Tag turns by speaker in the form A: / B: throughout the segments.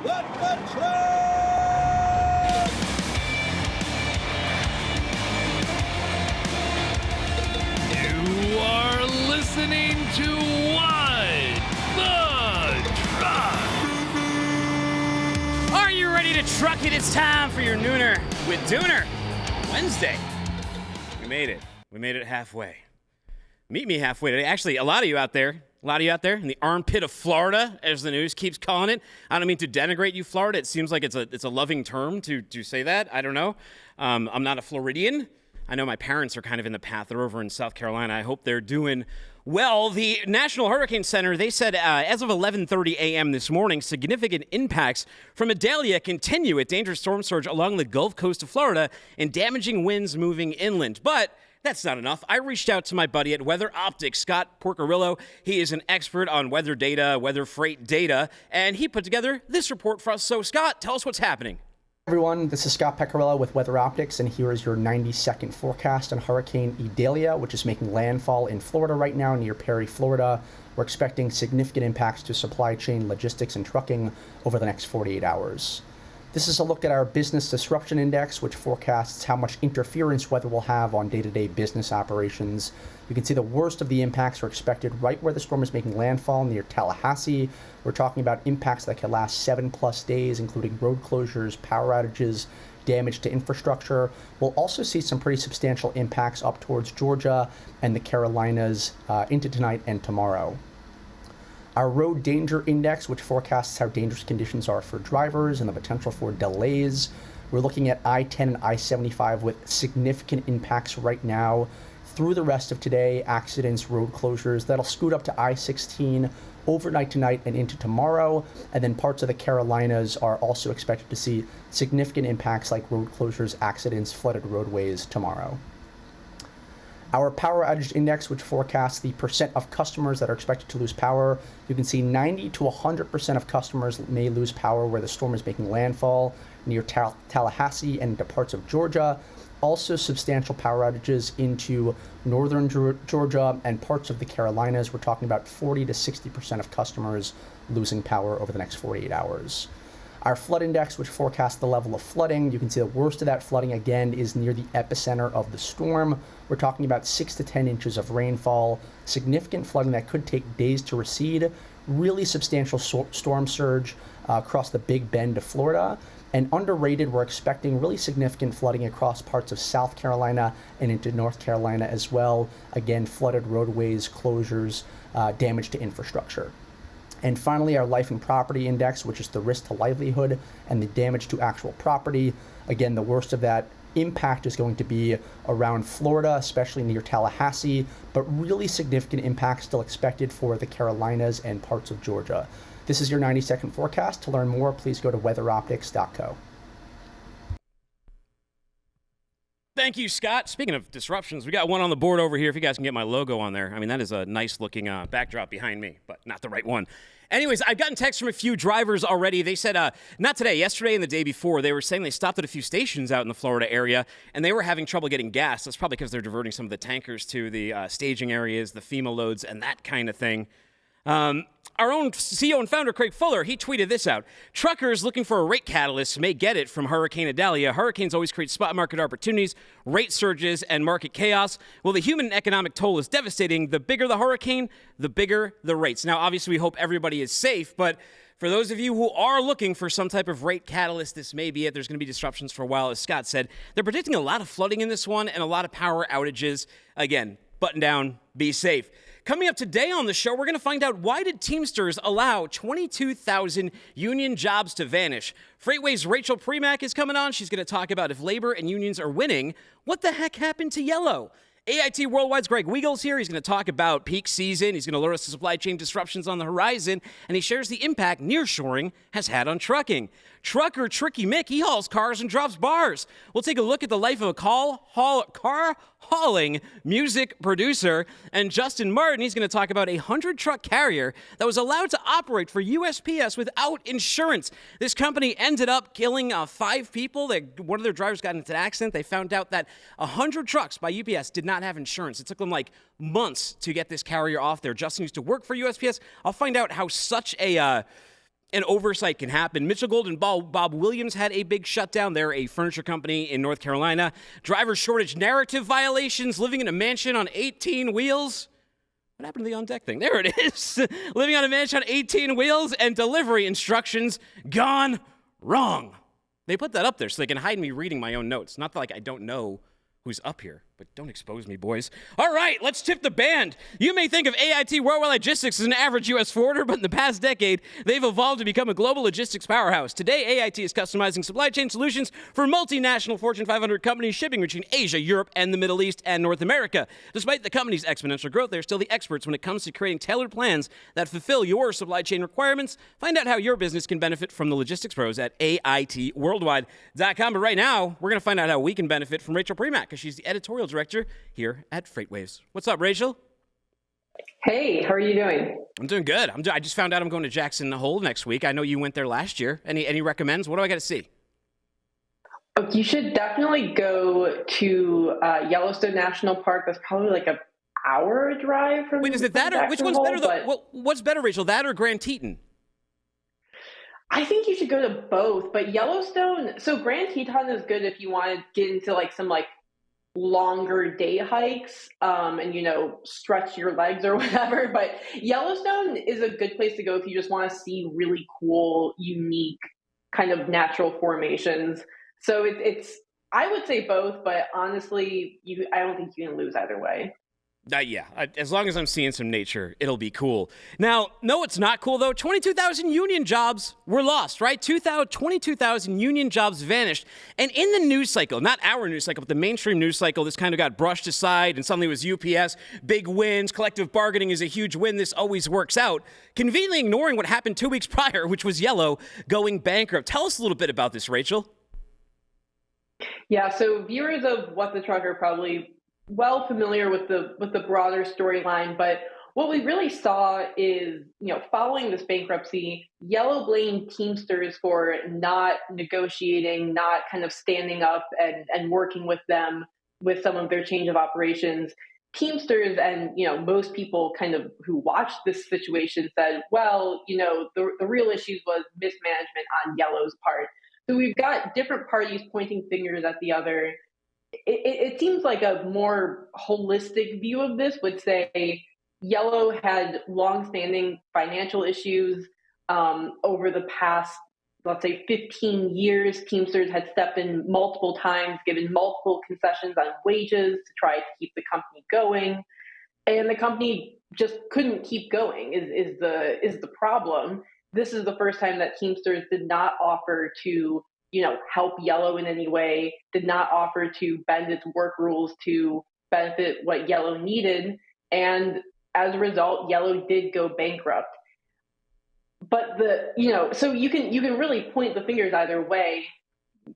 A: Let the truck!
B: You are listening to What the Truck.
C: Are you ready to truck it? It's time for your Nooner with Dooner. Wednesday. We made it. We made it halfway. Meet me halfway today. Actually, a lot of you out there in the armpit of Florida, as the news keeps calling it. I don't mean to denigrate you, Florida. It seems like it's a loving term to say that. I don't know. I'm not a Floridian. I know my parents are kind of in the path. They're over in South Carolina. I hope they're doing well. The National Hurricane Center, they said as of 11:30 a.m. this morning, significant impacts from Adelia continue at dangerous storm surge along the Gulf Coast of Florida and damaging winds moving inland. But that's not enough. I reached out to my buddy at Weather Optics, Scott Porcarillo. He is an expert on weather data, weather freight data, and he put together this report for us. So, Scott, tell us what's happening.
D: Everyone, this is Scott Pecorello with Weather Optics, and here is your 90-second forecast on Hurricane Idalia, which is making landfall in Florida right now near Perry, Florida. We're expecting significant impacts to supply chain, logistics, and trucking over the next 48 hours. This is a look at our Business Disruption Index, which forecasts how much interference weather will have on day-to-day business operations. You can see the worst of the impacts are expected right where the storm is making landfall near Tallahassee. We're talking about impacts that could last 7+ days, including road closures, power outages, damage to infrastructure. We'll also see some pretty substantial impacts up towards Georgia and the Carolinas into tonight and tomorrow. Our Road Danger Index, which forecasts how dangerous conditions are for drivers and the potential for delays. We're looking at I-10 and I-75 with significant impacts right now. Through the rest of today, accidents, road closures, that'll scoot up to I-16 overnight tonight and into tomorrow. And then parts of the Carolinas are also expected to see significant impacts like road closures, accidents, flooded roadways tomorrow. Our Power Outage Index, which forecasts the percent of customers that are expected to lose power, you can see 90 to 100% of customers may lose power where the storm is making landfall near Tallahassee and into parts of Georgia. Also substantial power outages into northern Georgia and parts of the Carolinas. We're talking about 40 to 60% of customers losing power over the next 48 hours. Our flood index, which forecasts the level of flooding, you can see the worst of that flooding, again, is near the epicenter of the storm. We're talking about 6 to 10 inches of rainfall, significant flooding that could take days to recede, really substantial storm surge across the Big Bend of Florida. And underrated, we're expecting really significant flooding across parts of South Carolina and into North Carolina as well. Again, flooded roadways, closures, damage to infrastructure. And finally, our Life and Property Index, which is the risk to livelihood and the damage to actual property. Again, the worst of that impact is going to be around Florida, especially near Tallahassee, but really significant impacts still expected for the Carolinas and parts of Georgia. This is your 90-second forecast. To learn more, please go to weatheroptics.co.
C: Thank you, Scott. Speaking of disruptions, we got one on the board over here. If you guys can get my logo on there. I mean, that is a nice-looking backdrop behind me, but not the right one. Anyways, I've gotten texts from a few drivers already. They said, not today, yesterday and the day before, they were saying they stopped at a few stations out in the Florida area, and they were having trouble getting gas. That's probably because they're diverting some of the tankers to the staging areas, the FEMA loads, and that kind of thing. Our own CEO and founder, Craig Fuller, he tweeted this out. Truckers looking for a rate catalyst may get it from Hurricane Adelia. Hurricanes always create spot market opportunities, rate surges, and market chaos. Well, the human and economic toll is devastating. The bigger the hurricane, the bigger the rates. Now, obviously, we hope everybody is safe, but for those of you who are looking for some type of rate catalyst, this may be it. There's going to be disruptions for a while, as Scott said. They're predicting a lot of flooding in this one and a lot of power outages. Again, button down, be safe. Coming up today on the show, we're going to find out why did Teamsters allow 22,000 union jobs to vanish. FreightWaves' Rachel Premack is coming on. She's going to talk about if labor and unions are winning, what the heck happened to yellow? AIT Worldwide's Greg Weagle's here. He's going to talk about peak season. He's going to alert us to supply chain disruptions on the horizon, and he shares the impact nearshoring has had on trucking. Trucker Tricky Mick, he hauls cars and drops bars. We'll take a look at the life of a car hauling music producer. And Justin Martin, he's going to talk about a 100-truck carrier that was allowed to operate for USPS without insurance. This company ended up killing 5 people. One of their drivers got into an accident. They found out that 100 trucks by UPS did not have insurance. It took them like months to get this carrier off there. Justin used to work for USPS. I'll find out how such a and oversight can happen. Mitchell Gold and Bob Williams had a big shutdown. They're a furniture company in North Carolina. Driver shortage narrative violations, living in a mansion on 18 wheels. What happened to the on-deck thing? There it is. Living on a mansion on 18 wheels and delivery instructions gone wrong. They put that up there so they can hide me reading my own notes. Not like I don't know who's up here, but don't expose me, boys. All right, let's tip the band. You may think of AIT Worldwide Logistics as an average U.S. forwarder, but in the past decade, they've evolved to become a global logistics powerhouse. Today, AIT is customizing supply chain solutions for multinational Fortune 500 companies shipping between Asia, Europe, and the Middle East and North America. Despite the company's exponential growth, they're still the experts when it comes to creating tailored plans that fulfill your supply chain requirements. Find out how your business can benefit from the logistics pros at AITworldwide.com. But right now, we're going to find out how we can benefit from Rachel Premack, because she's the editorial director here at FreightWaves. What's up, Rachel?
A: Hey, how are you doing?
C: I'm doing good. I just found out I'm going to Jackson Hole next week. I know you went there last year. Any recommends? What do I got to see?
A: Oh, you should definitely go to Yellowstone National Park. That's probably like an hour drive from.
C: Wait, is it that or which one's better? What's better, Rachel? That or Grand Teton?
A: I think you should go to both, but Yellowstone. So Grand Teton is good if you want to get into like some like longer day hikes and stretch your legs or whatever, but Yellowstone is a good place to go if you just want to see really cool, unique kind of natural formations. So it's I would say both, but honestly I don't think you can lose either way.
C: As long as I'm seeing some nature, it'll be cool. Now, no, it's not cool, though. 22,000 union jobs were lost, right? 22,000 union jobs vanished. And in the news cycle, not our news cycle, but the mainstream news cycle, this kind of got brushed aside, and suddenly it was UPS, big wins, collective bargaining is a huge win, this always works out, conveniently ignoring what happened 2 weeks prior, which was Yellow going bankrupt. Tell us a little bit about this, Rachel.
A: Yeah, so viewers of What the Truck are probably well familiar with the broader storyline, but what we really saw is, following this bankruptcy, Yellow blamed Teamsters for not negotiating, not kind of standing up and working with them with some of their change of operations. Teamsters and, most people kind of who watched this situation said, well, the real issues was mismanagement on Yellow's part. So we've got different parties pointing fingers at the other. It seems like a more holistic view of this would say Yellow had longstanding financial issues over the past, let's say, 15 years. Teamsters had stepped in multiple times, given multiple concessions on wages to try to keep the company going, and the company just couldn't keep going. Is the problem? This is the first time that Teamsters did not offer to help Yellow in any way, did not offer to bend its work rules to benefit what Yellow needed. And as a result, Yellow did go bankrupt. But so you can really point the fingers either way.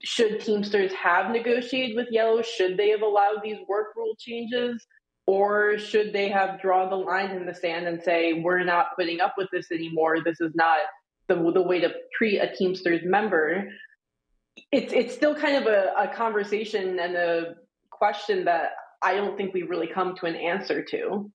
A: Should Teamsters have negotiated with Yellow? Should they have allowed these work rule changes? Or should they have drawn the line in the sand and say, we're not putting up with this anymore. This is not the way to treat a Teamsters member. It's still kind of a conversation and a question that I don't think we really come to an answer to.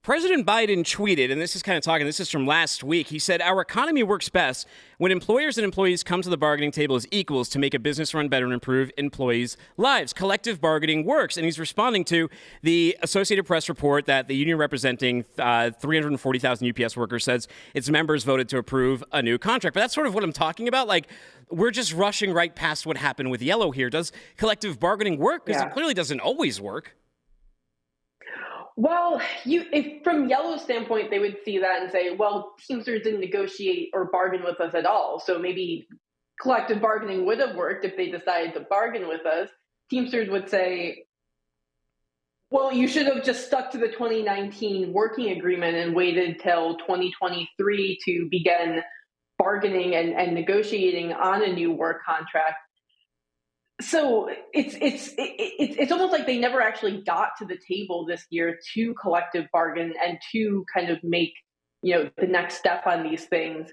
C: President Biden tweeted, and this is from last week. He said, our economy works best when employers and employees come to the bargaining table as equals to make a business run better and improve employees' lives. Collective bargaining works. And he's responding to the Associated Press report that the union representing 340,000 UPS workers says its members voted to approve a new contract. But that's sort of what I'm talking about. Like, we're just rushing right past what happened with Yellow here. Does collective bargaining work? Because it clearly doesn't always work.
A: Well, if from Yellow's standpoint, they would see that and say, well, Teamsters didn't negotiate or bargain with us at all. So maybe collective bargaining would have worked if they decided to bargain with us. Teamsters would say, well, you should have just stuck to the 2019 working agreement and waited till 2023 to begin bargaining and negotiating on a new work contract. So it's almost like they never actually got to the table this year to collective bargain and to kind of make the next step on these things.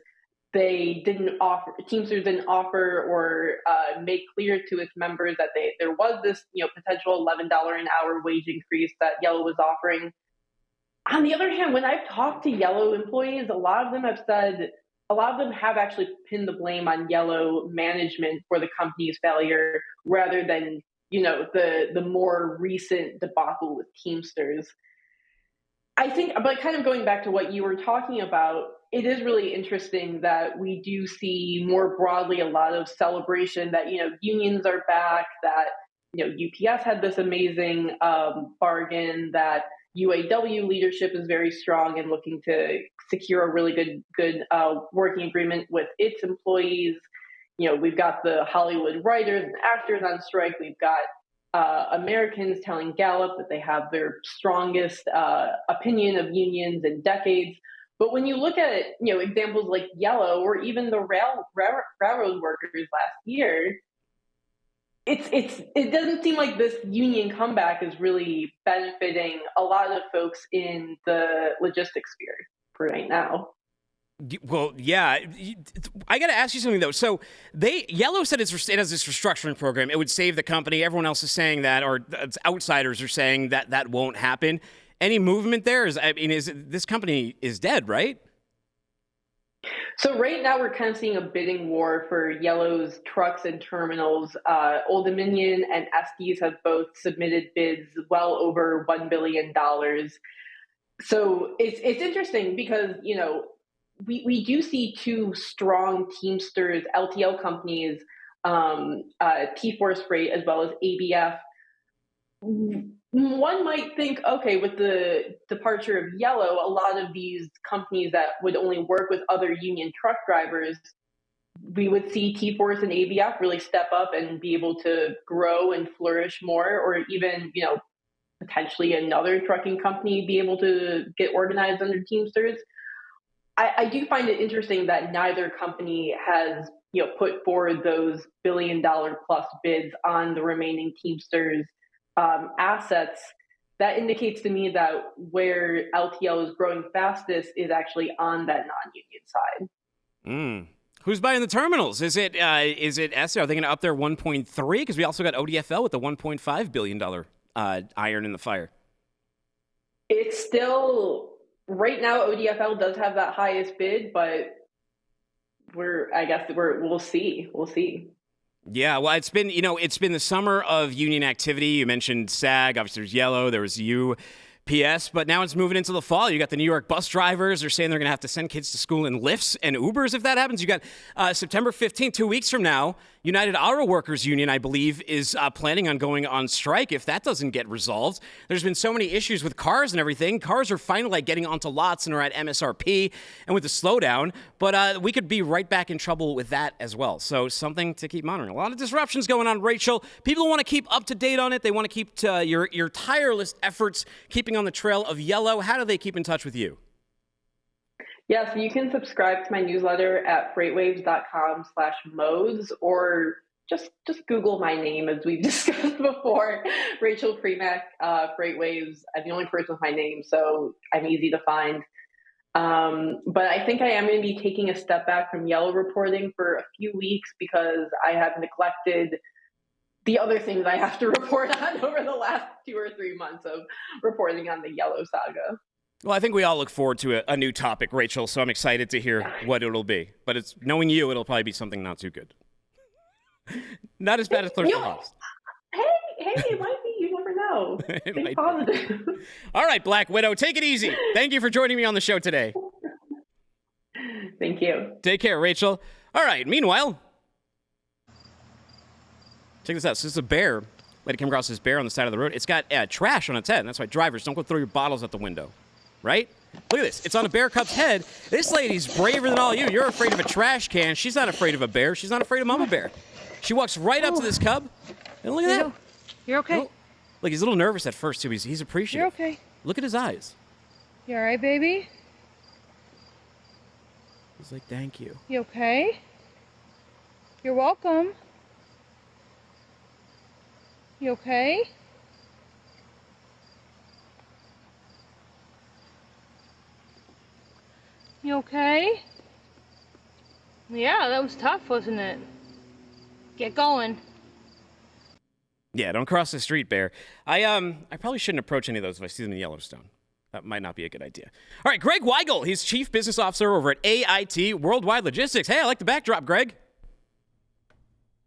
A: They didn't offer, Teamsters didn't offer or make clear to its members that there was this potential $11 an hour wage increase that Yellow was offering. On the other hand, when I've talked to Yellow employees, a lot of them have said a lot of them have actually pinned the blame on Yellow management for the company's failure rather than, the more recent debacle with Teamsters. I think, but kind of going back to what you were talking about, it is really interesting that we do see more broadly a lot of celebration that, unions are back, that, UPS had this amazing bargain, that UAW leadership is very strong and looking to secure a really good working agreement with its employees. We've got the Hollywood writers and actors on strike. We've got Americans telling Gallup that they have their strongest opinion of unions in decades. But when you look at examples like Yellow or even the railroad workers last year, it doesn't seem like this union comeback is really benefiting a lot of folks in the logistics sphere for right now.
C: Well, yeah, I got to ask you something though. So Yellow said it has this restructuring program. It would save the company. Everyone else is saying that, or outsiders are saying that won't happen. Any movement there? This company is dead, right?
A: So right now we're kind of seeing a bidding war for Yellow's trucks and terminals. Old Dominion and Estes have both submitted bids well over $1 billion. So it's interesting because, we do see two strong Teamsters LTL companies, T-Force Freight as well as ABF. One might think, okay, with the departure of Yellow, a lot of these companies that would only work with other union truck drivers, we would see T-Force and ABF really step up and be able to grow and flourish more, or even, potentially another trucking company be able to get organized under Teamsters. I do find it interesting that neither company has, put forward those $1 billion plus bids on the remaining Teamsters assets. That indicates to me that where LTL is growing fastest is actually on that non-union side.
C: Who's buying the terminals? Is it Esther? Are they going to up their 1.3? Because we also got ODFL with the $1.5 billion iron in the fire.
A: It's still, right now, ODFL does have that highest bid, but we'll see. We'll see.
C: Yeah, well, it's been the summer of union activity. You mentioned SAG, obviously there's Yellow, there was UPS, but now it's moving into the fall. You got the New York bus drivers. They're saying they're going to have to send kids to school in Lyfts and Ubers if that happens. You got September 15th, 2 weeks from now, United Auto Workers Union, I believe, is planning on going on strike if that doesn't get resolved. There's been so many issues with cars and everything. Cars are finally getting onto lots and are at MSRP and with the slowdown, but we could be right back in trouble with that as well. So something to keep monitoring. A lot of disruptions going on, Rachel. People want to keep up to date on it. They want to keep your tireless efforts keeping on the trail of Yellow. How do they keep in touch with you?
A: Yeah, so you can subscribe to my newsletter at freightwaves.com/modes, or just Google my name, as we've discussed before, Rachel Premack, FreightWaves. I'm the only person with my name, so I'm easy to find. But I think I am going to be taking a step back from Yellow reporting for a few weeks because I have neglected the other things I have to report on over the last 2 or 3 months of reporting on the Yellow saga.
C: Well, I think we all look forward to a new topic, Rachel, so I'm excited to hear what it'll be. But it's knowing you, it'll probably be something not too good. Not as bad as Thursday Lost.
A: Hey, it might be. You never know. Think positive.
C: All right, Black Widow, take it easy. Thank you for joining me on the show today.
A: Thank you.
C: Take care, Rachel. All right, meanwhile, check this out. So this is a bear. Lady came across this bear on the side of the road. It's got trash on its head. And that's why drivers don't go throw your bottles out the window. Right? Look at this. It's on a bear cub's head. This lady's braver than all you. You're afraid of a trash can. She's not afraid of a bear. She's not afraid of Mama Bear. She walks right up to this cub. And look at that.
E: You're okay.
C: Oh, look, he's a little nervous at first, too. He's appreciative.
E: You're okay.
C: Look at his eyes.
E: You all right, baby?
C: He's like, thank you.
E: You okay? You're welcome. You okay? You okay? Yeah, that was tough, wasn't it? Get going.
C: Yeah, don't cross the street, bear. I probably shouldn't approach any of those if I see them in Yellowstone. That might not be a good idea. All right, Greg Weigel. He's Chief Business Officer over at AIT Worldwide Logistics. Hey, I like the backdrop, Greg.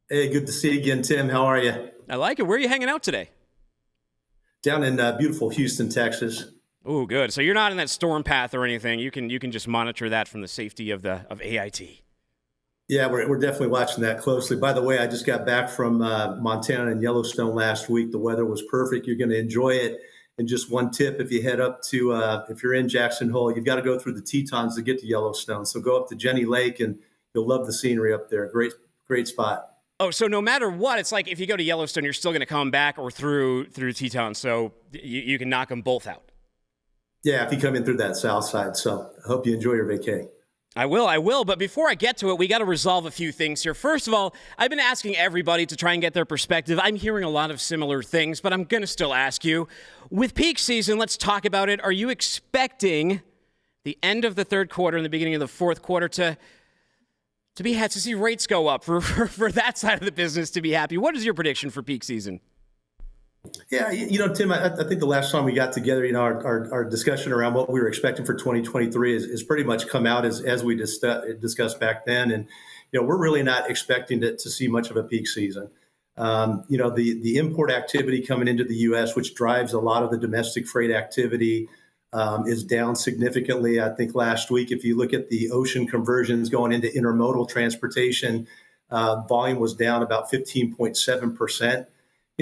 F: Hey, good to see you again, Tim. How are you?
C: I like it. Where are you hanging out today?
F: Down in beautiful Houston, Texas.
C: Oh, good. So you're not in that storm path or anything. You can just monitor that from the safety of AIT.
F: Yeah, we're definitely watching that closely. By the way, I just got back from Montana and Yellowstone last week. The weather was perfect. You're going to enjoy it. And just one tip, if you head up to, if you're in Jackson Hole, you've got to go through the Tetons to get to Yellowstone. So go up to Jenny Lake and you'll love the scenery up there. Great spot.
C: Oh, so no matter what, it's like if you go to Yellowstone, you're still going to come back or through Tetons. So you can knock them both out.
F: Yeah, if you come in through that south side. So I hope you enjoy your vacay.
C: I will. But before I get to it, we got to resolve a few things here. First of all, I've been asking everybody to try and get their perspective. I'm hearing a lot of similar things, but I'm going to still ask you. With peak season, let's talk about it. Are you expecting the end of the third quarter and the beginning of the fourth quarter to see rates go up for that side of the business to be happy? What is your prediction for peak season?
F: Yeah, Tim, I think the last time we got together, our discussion around what we were expecting for 2023 is pretty much come out as we discussed back then. And, we're really not expecting to see much of a peak season. The import activity coming into the U.S., which drives a lot of the domestic freight activity, is down significantly. I think last week, if you look at the ocean conversions going into intermodal transportation, volume was down about 15.7%.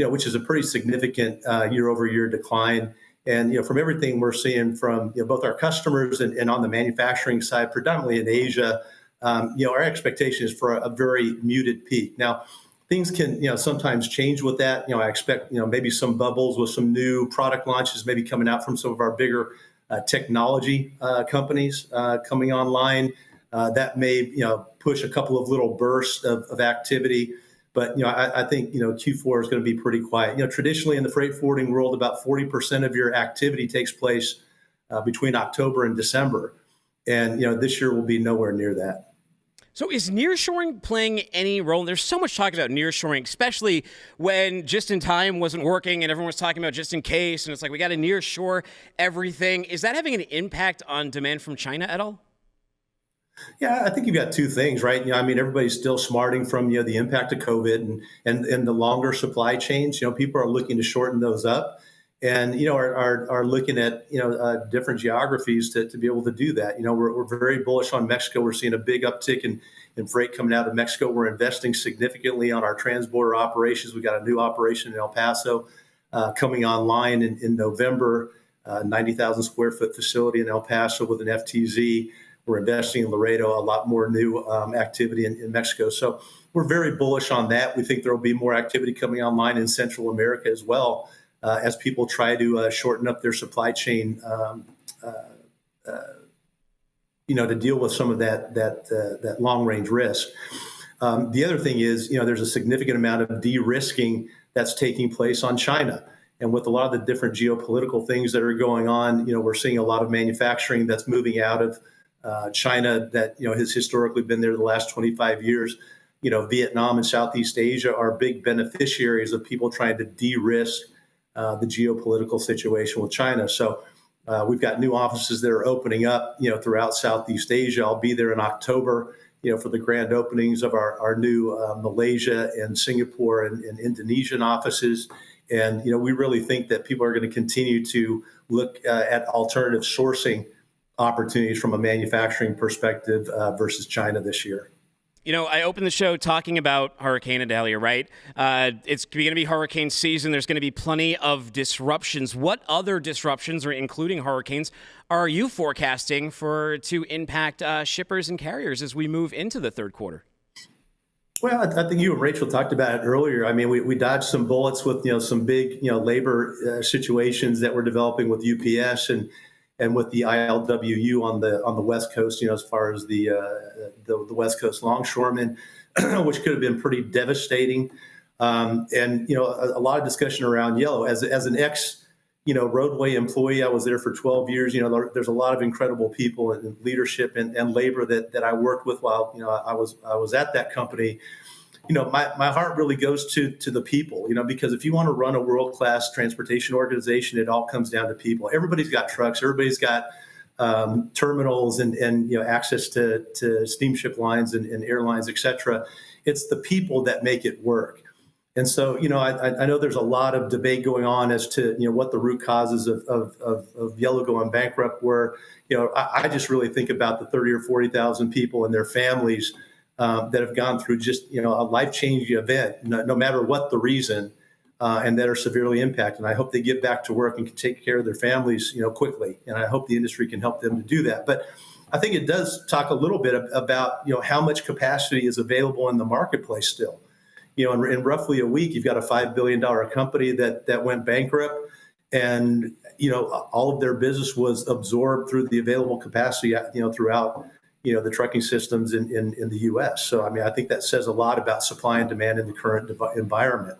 F: Which is a pretty significant year-over-year decline. And, from everything we're seeing from both our customers and on the manufacturing side, predominantly in Asia, our expectation is for a very muted peak. Now, things can, sometimes change with that. I expect, maybe some bubbles with some new product launches maybe coming out from some of our bigger technology companies coming online. That may, push a couple of little bursts of activity. But, I think, Q4 is going to be pretty quiet. Traditionally in the freight forwarding world, about 40% of your activity takes place between October and December. And, this year will be nowhere near that.
C: So is nearshoring playing any role? There's so much talk about nearshoring, especially when just in time wasn't working and everyone was talking about just in case. And it's like, we got to nearshore everything. Is that having an impact on demand from China at all?
F: Yeah, I think you've got two things, right? Everybody's still smarting from, the impact of COVID and the longer supply chains. People are looking to shorten those up and, are looking at, different geographies to be able to do that. We're very bullish on Mexico. We're seeing a big uptick in freight coming out of Mexico. We're investing significantly on our transborder operations. We got a new operation in El Paso coming online in November, 90,000 square foot facility in El Paso with an FTZ. We're investing in Laredo, a lot more new activity in Mexico. So we're very bullish on that. We think there will be more activity coming online in Central America as well as people try to shorten up their supply chain, to deal with some of that long range risk. The other thing is, there's a significant amount of de-risking that's taking place on China. And with a lot of the different geopolitical things that are going on, we're seeing a lot of manufacturing that's moving out of China that, has historically been there the last 25 years. Vietnam and Southeast Asia are big beneficiaries of people trying to de-risk the geopolitical situation with China. So we've got new offices that are opening up, throughout Southeast Asia. I'll be there in October, for the grand openings of our new Malaysia and Singapore and Indonesian offices. And, we really think that people are going to continue to look at alternative sourcing opportunities from a manufacturing perspective versus China this year.
C: I opened the show talking about Hurricane Adelia, right? It's going to be hurricane season. There's going to be plenty of disruptions. What other disruptions, or including hurricanes, are you forecasting to impact shippers and carriers as we move into the third quarter?
F: Well, I think you and Rachel talked about it earlier. We dodged some bullets with, some big, labor situations that we're developing with UPS and with the ILWU on the West Coast, as far as the West Coast longshoremen, which could have been pretty devastating. And a lot of discussion around Yellow. As an ex, roadway employee, I was there for 12 years. There's a lot of incredible people and leadership and labor that I worked with while I was at that company. my heart really goes to the people, because if you want to run a world-class transportation organization, it all comes down to people. Everybody's got trucks. Everybody's got terminals and access to steamship lines and airlines, et cetera. It's the people that make it work. And so, I know there's a lot of debate going on as to, what the root causes of Yellow going bankrupt were. I just really think about the 30 or 40,000 people and their families that have gone through just, a life-changing event, no matter what the reason, and that are severely impacted. And I hope they get back to work and can take care of their families, quickly. And I hope the industry can help them to do that. But I think it does talk a little bit about, how much capacity is available in the marketplace still. In roughly a week, you've got a $5 billion company that went bankrupt, and all of their business was absorbed through the available capacity, throughout the trucking systems in the U.S. So I think that says a lot about supply and demand in the current environment.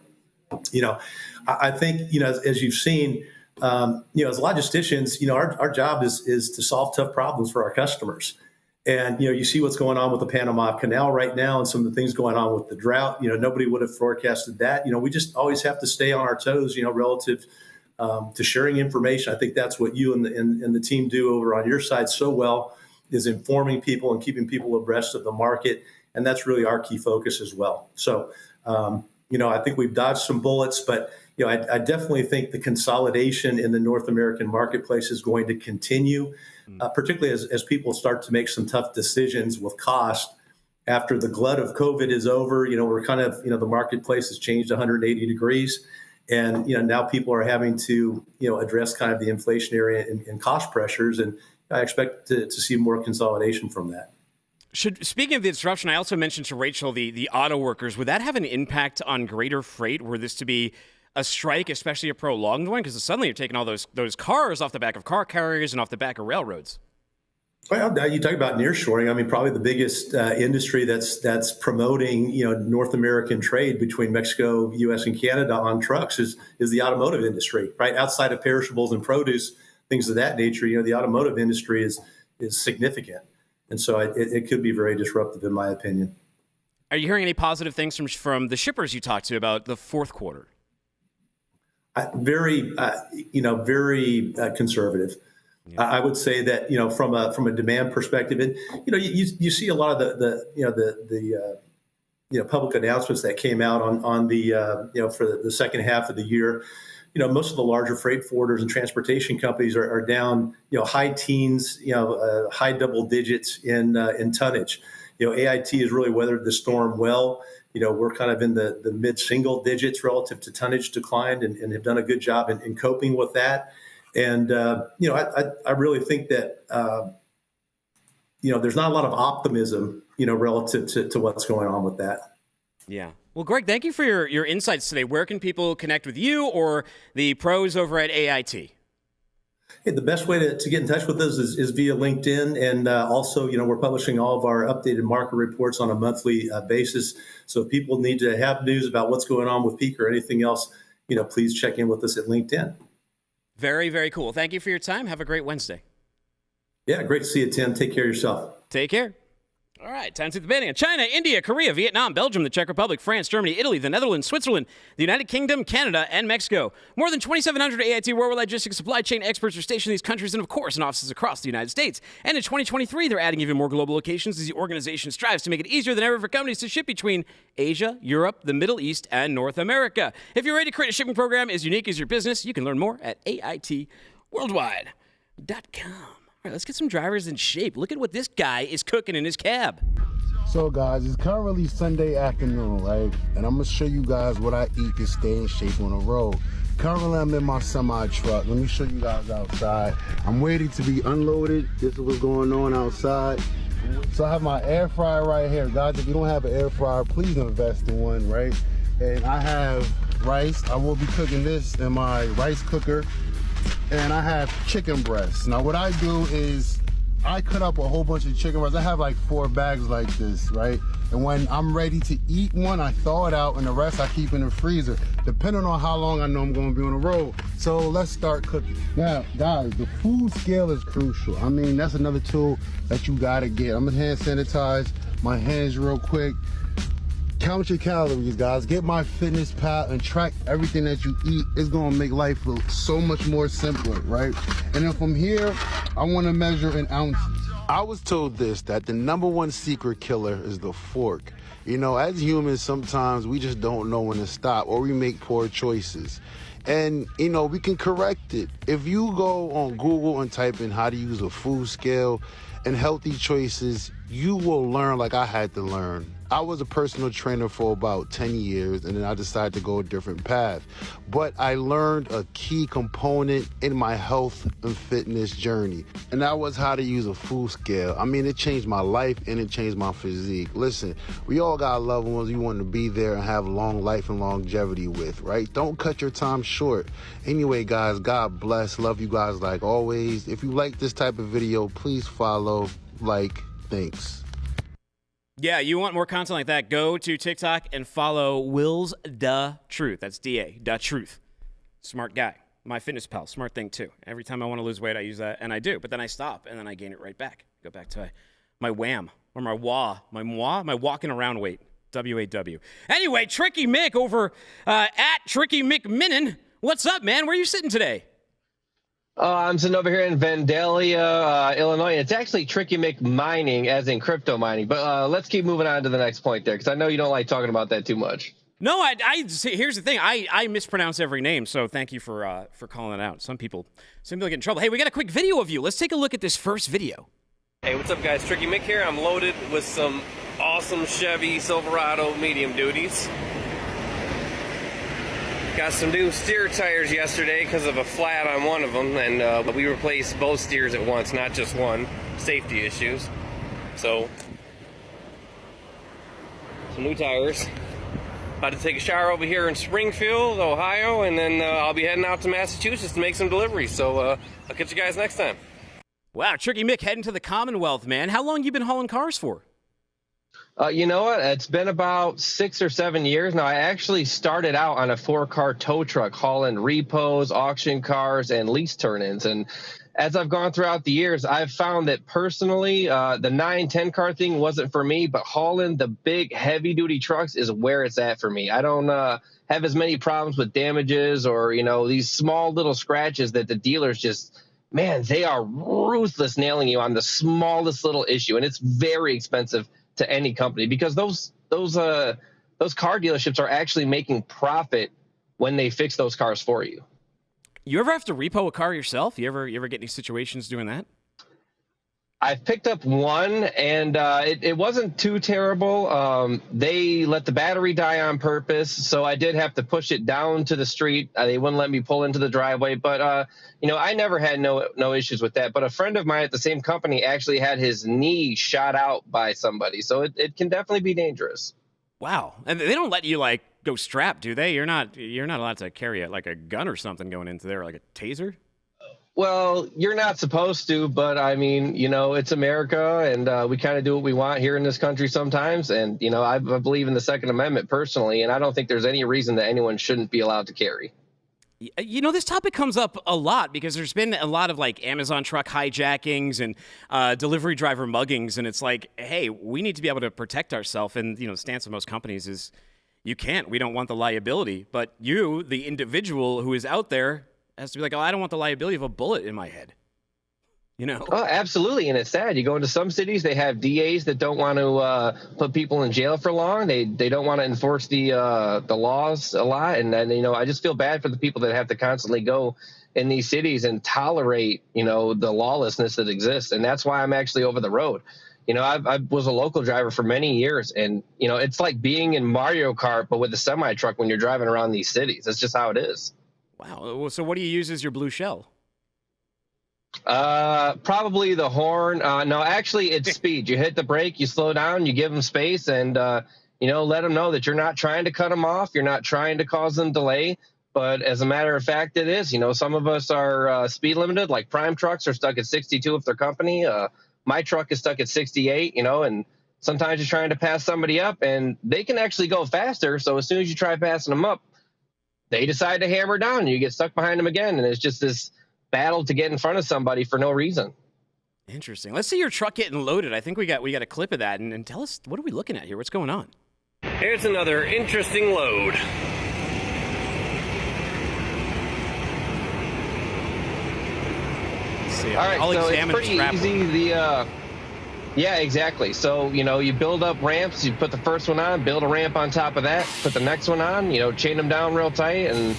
F: I think as you've seen, as logisticians, our job is to solve tough problems for our customers. And, you see what's going on with the Panama Canal right now and some of the things going on with the drought. Nobody would have forecasted that. We just always have to stay on our toes, relative to sharing information. I think that's what you and the team do over on your side so well, is informing people and keeping people abreast of the market. And that's really our key focus as well. So, I think we've dodged some bullets, but, I definitely think the consolidation in the North American marketplace is going to continue. Particularly as people start to make some tough decisions with cost after the glut of COVID is over. We're kind of, the marketplace has changed 180 degrees. And, now people are having to, address kind of the inflationary and cost pressures. And I expect to see more consolidation from that.
C: Speaking of the disruption, I also mentioned to Rachel the auto workers. Would that have an impact on Greater Freight were this to be a strike, especially a prolonged one? Because suddenly you're taking all those cars off the back of car carriers and off the back of railroads.
F: Well, you talk about nearshoring. Probably the biggest industry that's promoting, North American trade between Mexico, U.S., and Canada on trucks is the automotive industry, right? Outside of perishables and produce, things of that nature, the automotive industry is significant. And so it could be very disruptive, in my opinion.
C: Are you hearing any positive things from the shippers you talked to about the fourth quarter?
F: Very conservative. Yeah. I would say that from a demand perspective, and you see a lot of the public announcements that came out on the for the second half of the year. Most of the larger freight forwarders and transportation companies are down high teens, high double digits in tonnage. AIT has really weathered the storm well. We're kind of in the mid-single digits relative to tonnage decline and have done a good job in coping with that. And, I really think that, there's not a lot of optimism, relative to what's going on with that.
C: Yeah. Well, Greg, thank you for your insights today. Where can people connect with you or the pros over at AIT?
F: Hey, the best way to get in touch with us is via LinkedIn. And also, we're publishing all of our updated market reports on a monthly basis. So if people need to have news about what's going on with peak or anything else, please check in with us at LinkedIn.
C: Very, very cool. Thank you for your time. Have a great Wednesday.
F: Yeah, great to see you, Tim. Take care of yourself.
C: Take care. All right, time to the banding. China, India, Korea, Vietnam, Belgium, the Czech Republic, France, Germany, Italy, the Netherlands, Switzerland, the United Kingdom, Canada, and Mexico. More than 2,700 AIT Worldwide logistics supply chain experts are stationed in these countries and, of course, in offices across the United States. And in 2023, they're adding even more global locations as the organization strives to make it easier than ever for companies to ship between Asia, Europe, the Middle East, and North America. If you're ready to create a shipping program as unique as your business, you can learn more at AITWorldwide.com. All right, let's get some drivers in shape. Look at what this guy is cooking in his cab.
G: So guys, it's currently Sunday afternoon, right? And I'm gonna show you guys what I eat to stay in shape on the road. Currently, I'm in my semi-truck. Let me show you guys outside. I'm waiting to be unloaded. This is what's going on outside. So I have my air fryer right here. Guys, if you don't have an air fryer, please invest in one, right? And I have rice. I will be cooking this in my rice cooker. And I have chicken breasts. Now what I do is I cut up a whole bunch of chicken breasts. I have like 4 bags like this, right? And when I'm ready to eat one, I thaw it out, and the rest I keep in the freezer, depending on how long I know I'm gonna be on the road. So let's start cooking. Now, guys, the food scale is crucial. I mean, that's another tool that you gotta get. I'm gonna hand sanitize my hands real quick. Count your calories, guys. Get my fitness pal and track everything that you eat. It's gonna make life so much more simpler, right? And then from here, I wanna measure in ounces. I was told this, that the #1 secret killer is the fork. You know, as humans, sometimes we just don't know when to stop, or we make poor choices. And, you know, we can correct it. If you go on Google and type in how to use a food scale and healthy choices, you will learn like I had to learn. I was a personal trainer for about 10 years, and then I decided to go a different path. But I learned a key component in my health and fitness journey, and that was how to use a food scale. I mean, it changed my life and it changed my physique. Listen, we all got loved ones you want to be there and have long life and longevity with, right? Don't cut your time short. Anyway, guys, God bless. Love you guys like always. If you like this type of video, please follow, like, thanks.
C: Yeah, you want more content like that, go to TikTok and follow Will's Da Truth. That's D-A, Da Truth. Smart guy. My fitness pal, smart thing too. Every time I want to lose weight, I use that, and I do. But then I stop, and then I gain it right back. Go back to my WAM, or my WA, my walking around weight, W-A-W. Anyway, Tricky Mick over at Tricky McMinnon. What's up, man? Where are you sitting today?
H: I'm sitting over here in Vandalia, Illinois. It's actually Tricky Mick Mining, as in crypto mining. But let's keep moving on to the next point there, because I know you don't like talking about that too much.
C: No, I see, here's the thing. I mispronounce every name, so thank you for calling it out. Some people get in trouble. Hey, we got a quick video of you. Let's take a look at this first video.
I: Hey, what's up, guys? Tricky Mick here. I'm loaded with some awesome Chevy Silverado medium duties. Got some new steer tires yesterday because of a flat on one of them, and we replaced both steers at once, not just one. Safety issues. So, some new tires. About to take a shower over here in Springfield, Ohio, and then I'll be heading out to Massachusetts to make some deliveries. So, I'll catch you guys next time.
C: Wow, Tricky Mick heading to the Commonwealth, man. How long you been hauling cars for?
H: You know what? It's been about 6 or 7 years now. I actually started out on a 4-car tow truck hauling repos, auction cars, and lease turn-ins. And as I've gone throughout the years, I've found that personally, the 9-10 car thing wasn't for me, but hauling the big heavy-duty trucks is where it's at for me. I don't have as many problems with damages or, you know, these small little scratches that the dealers just, man, they are ruthless nailing you on the smallest little issue. And it's very expensive to any company, because those car dealerships are actually making profit when they fix those cars for you.
C: You ever have to repo a car yourself? You ever get any situations doing that?
H: I've picked up one, and it wasn't too terrible. They let the battery die on purpose, so I did have to push it down to the street. They wouldn't let me pull into the driveway, but you know, I never had no issues with that. But a friend of mine at the same company actually had his knee shot out by somebody, so it can definitely be dangerous.
C: Wow, and they don't let you like go strapped, do they? You're not allowed to carry like a gun or something going into there, like a taser.
H: Well, you're not supposed to, but I mean, you know, it's America, and we kind of do what we want here in this country sometimes. And, you know, I believe in the Second Amendment personally, and I don't think there's any reason that anyone shouldn't be allowed to carry.
C: You know, this topic comes up a lot because there's been a lot of like Amazon truck hijackings and delivery driver muggings. And it's like, hey, we need to be able to protect ourselves. And, you know, the stance of most companies is you can't. We don't want the liability. But you, the individual who is out there, has to be like, oh, I don't want the liability of a bullet in my head. You know?
H: Oh, absolutely. And it's sad. You go into some cities, they have DAs that don't want to put people in jail for long. They don't want to enforce the laws a lot. And then, you know, I just feel bad for the people that have to constantly go in these cities and tolerate, you know, the lawlessness that exists. And that's why I'm actually over the road. You know, I was a local driver for many years, and, you know, it's like being in Mario Kart, but with a semi truck when you're driving around these cities. That's just how it is.
C: Wow. So what do you use as your blue shell?
H: Probably the horn. No, actually, it's speed. You hit the brake, you slow down, you give them space, and, you know, let them know that you're not trying to cut them off. You're not trying to cause them delay. But as a matter of fact, it is. You know, some of us are speed limited, like prime trucks are stuck at 62 if they're company. My truck is stuck at 68, you know, and sometimes you're trying to pass somebody up, and they can actually go faster. So as soon as you try passing them up, they decide to hammer down and you get stuck behind them again. And it's just this battle to get in front of somebody for no reason.
C: Interesting. Let's see your truck getting loaded. I think we got a clip of that. And tell us, what are we looking at here? What's going on?
I: Here's another interesting load.
C: See,
H: All right,
C: I'll
H: so it's
C: examine
H: pretty
C: scrap.
H: easy. Yeah, exactly. So, you build up ramps, you put the first one on, build a ramp on top of that, put the next one on, chain them down real tight, and,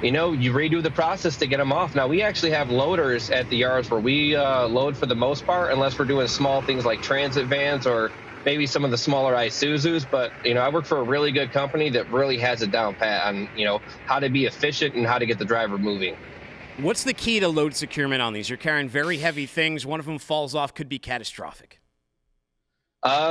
H: you redo the process to get them off. Now, we actually have loaders at the yards where we load for the most part, unless we're doing small things like transit vans or maybe some of the smaller Isuzus. But, I work for a really good company that really has it down pat on, how to be efficient and how to get the driver moving.
C: What's the key to load securement on these? You're carrying very heavy things. One of them falls off, could be catastrophic.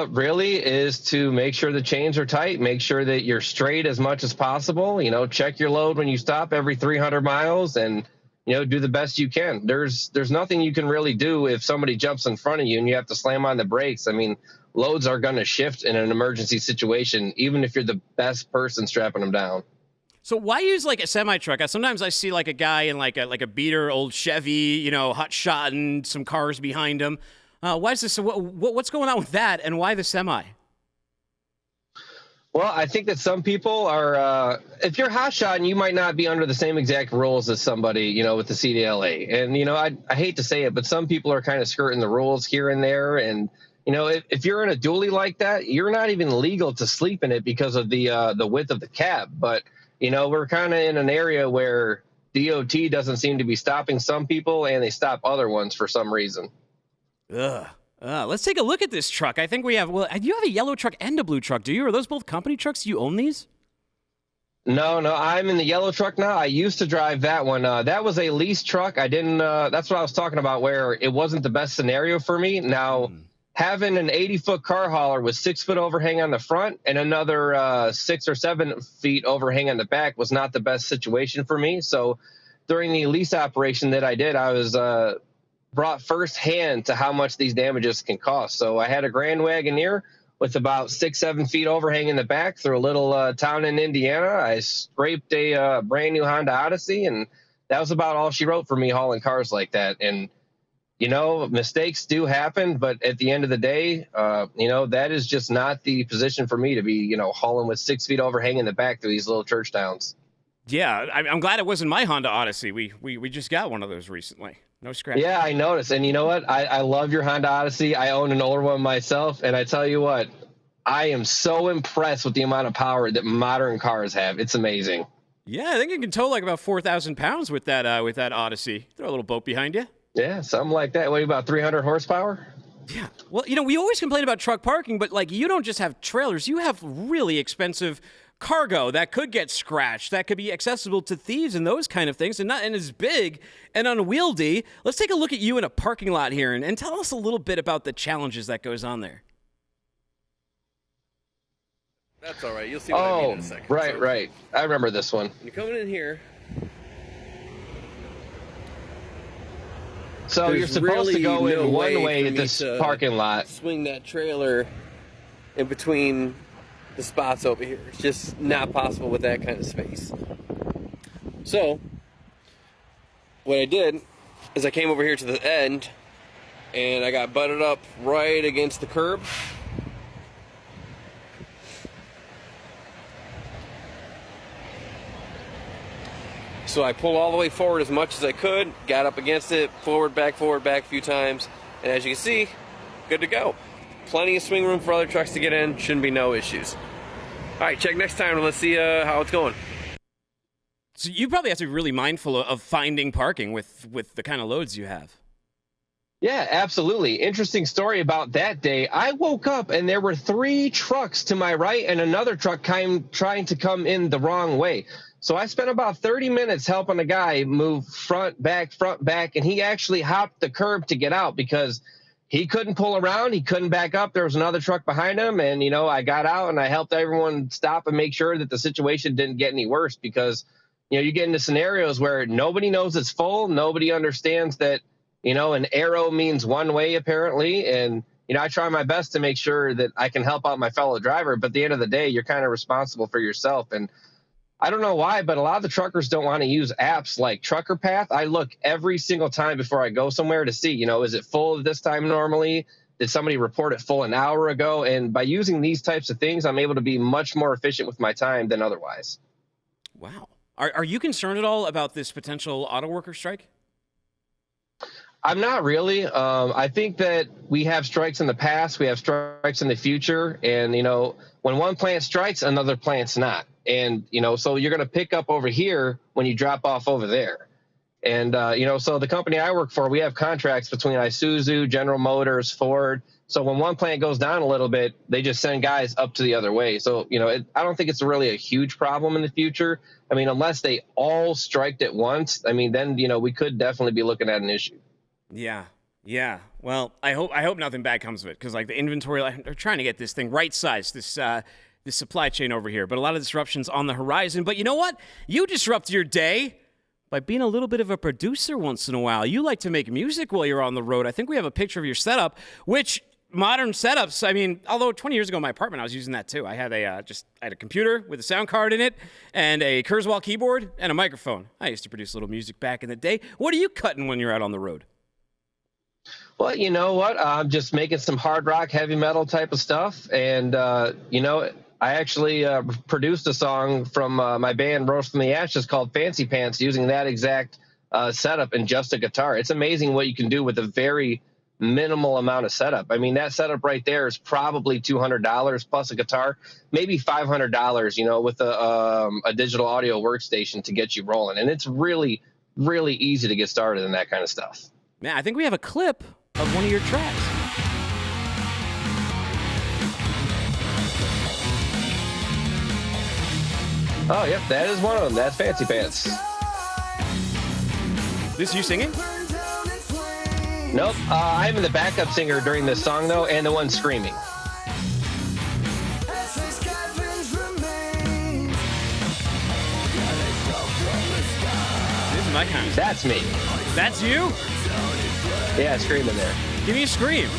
H: Really is to make sure the chains are tight, make sure that you're straight as much as possible, check your load when you stop every 300 miles and, do the best you can. There's nothing you can really do if somebody jumps in front of you and you have to slam on the brakes. I mean, loads are going to shift in an emergency situation, even if you're the best person strapping them down.
C: So why use like a semi-truck? Sometimes I see like a guy in like a beater, old Chevy, hot shot and some cars behind him. Why is this? What's going on with that, and why the semi?
H: Well, I think that some people are, if you're hot shotting, you might not be under the same exact rules as somebody, with the CDLA. And, I hate to say it, but some people are kind of skirting the rules here and there. And, if you're in a dually like that, you're not even legal to sleep in it because of the width of the cab. But, we're kind of in an area where DOT doesn't seem to be stopping some people and they stop other ones for some reason.
C: Ugh. Let's take a look at this truck. I think we have, you have a yellow truck and a blue truck, do you? Are those both company trucks? Do you own these?
H: No, I'm in the yellow truck now. I used to drive that one. That was a lease truck. I didn't, that's what I was talking about, where it wasn't the best scenario for me. Now, having an 80-foot car hauler with 6-foot overhang on the front and another 6 or 7 feet overhang on the back was not the best situation for me. So during the lease operation that I did, I was, brought firsthand to how much these damages can cost. So I had a Grand Wagoneer with about 6-7 feet overhang in the back through a little town in Indiana. I scraped a brand new Honda Odyssey, and that was about all she wrote for me hauling cars like that. And, mistakes do happen, but at the end of the day, that is just not the position for me to be, hauling with 6 feet overhang in the back through these little church towns.
C: Yeah, I'm glad it wasn't my Honda Odyssey. We just got one of those recently. No scratch.
H: Yeah, I noticed. And you know what? I love your Honda Odyssey. I own an older one myself. And I tell you what, I am so impressed with the amount of power that modern cars have. It's amazing.
C: Yeah, I think it can tow like about 4,000 pounds with that Odyssey. Throw a little boat behind you.
H: Yeah, something like that. What, about 300 horsepower?
C: Yeah. Well, we always complain about truck parking, but like you don't just have trailers. You have really expensive cargo that could get scratched, that could be accessible to thieves and those kind of things, and is big and unwieldy. Let's take a look at you in a parking lot here and tell us a little bit about the challenges that goes on there.
I: That's all right. You'll see what I mean in a second.
H: Right. I remember this one.
I: You're coming in here.
H: So you're supposed to go in one way at this parking lot.
I: Swing that trailer in between the spots over here. It's just not possible with that kind of space. So what I did is I came over here to the end and I got butted up right against the curb. So I pulled all the way forward as much as I could, got up against it, forward, back a few times, and as you can see, good to go. Plenty of swing room for other trucks to get in, shouldn't be no issues. All right, check next time and let's see how it's going.
C: So you probably have to be really mindful of finding parking with the kind of loads you have.
H: Yeah, absolutely. Interesting story about that day. I woke up and there were 3 trucks to my right and another truck trying to come in the wrong way. So I spent about 30 minutes helping a guy move front, back, and he actually hopped the curb to get out because he couldn't pull around. He couldn't back up. There was another truck behind him. And, I got out and I helped everyone stop and make sure that the situation didn't get any worse because, you get into scenarios where nobody knows it's full. Nobody understands that, an arrow means one way apparently. And, I try my best to make sure that I can help out my fellow driver. But at the end of the day, you're kind of responsible for yourself. And I don't know why, but a lot of the truckers don't want to use apps like Trucker Path. I look every single time before I go somewhere to see, is it full this time normally? did somebody report it full an hour ago? And by using these types of things, I'm able to be much more efficient with my time than otherwise.
C: Wow. Are you concerned at all about this potential auto worker strike?
H: I'm not really. I think that we have strikes in the past, we have strikes in the future, and when one plant strikes, another plant's not, and so you're going to pick up over here when you drop off over there, and so the company I work for, we have contracts between Isuzu, General Motors, Ford. So when one plant goes down a little bit, they just send guys up to the other way. So I don't think it's really a huge problem in the future. I mean, unless they all striked at once, I mean, then we could definitely be looking at an issue.
C: Yeah. Well, I hope nothing bad comes of it, because like the inventory, they're trying to get this thing right sized, this supply chain over here. But a lot of disruptions on the horizon. But you know what? You disrupt your day by being a little bit of a producer once in a while. You like to make music while you're on the road. I think we have a picture of your setup, which modern setups. I mean, although 20 years ago in my apartment, I was using that too. I had I had a computer with a sound card in it and a Kurzweil keyboard and a microphone. I used to produce a little music back in the day. What are you cutting when you're out on the road?
H: Well, you know what? I'm just making some hard rock, heavy metal type of stuff. And, I actually produced a song from my band Roast from the Ashes called Fancy Pants, using that exact setup and just a guitar. It's amazing what you can do with a very minimal amount of setup. I mean, that setup right there is probably $200 plus a guitar, maybe $500, with a digital audio workstation to get you rolling. And it's really, really easy to get started in that kind of stuff.
C: Man, I think we have a clip of one of your tracks.
H: Oh, yep, that is one of them. That's Fancy Pants.
C: This you singing?
H: Nope. I'm the backup singer during this song, though, and the one screaming.
C: This is my kind of...
H: That's me.
C: That's you?
H: Yeah, screaming there.
C: Give me a scream.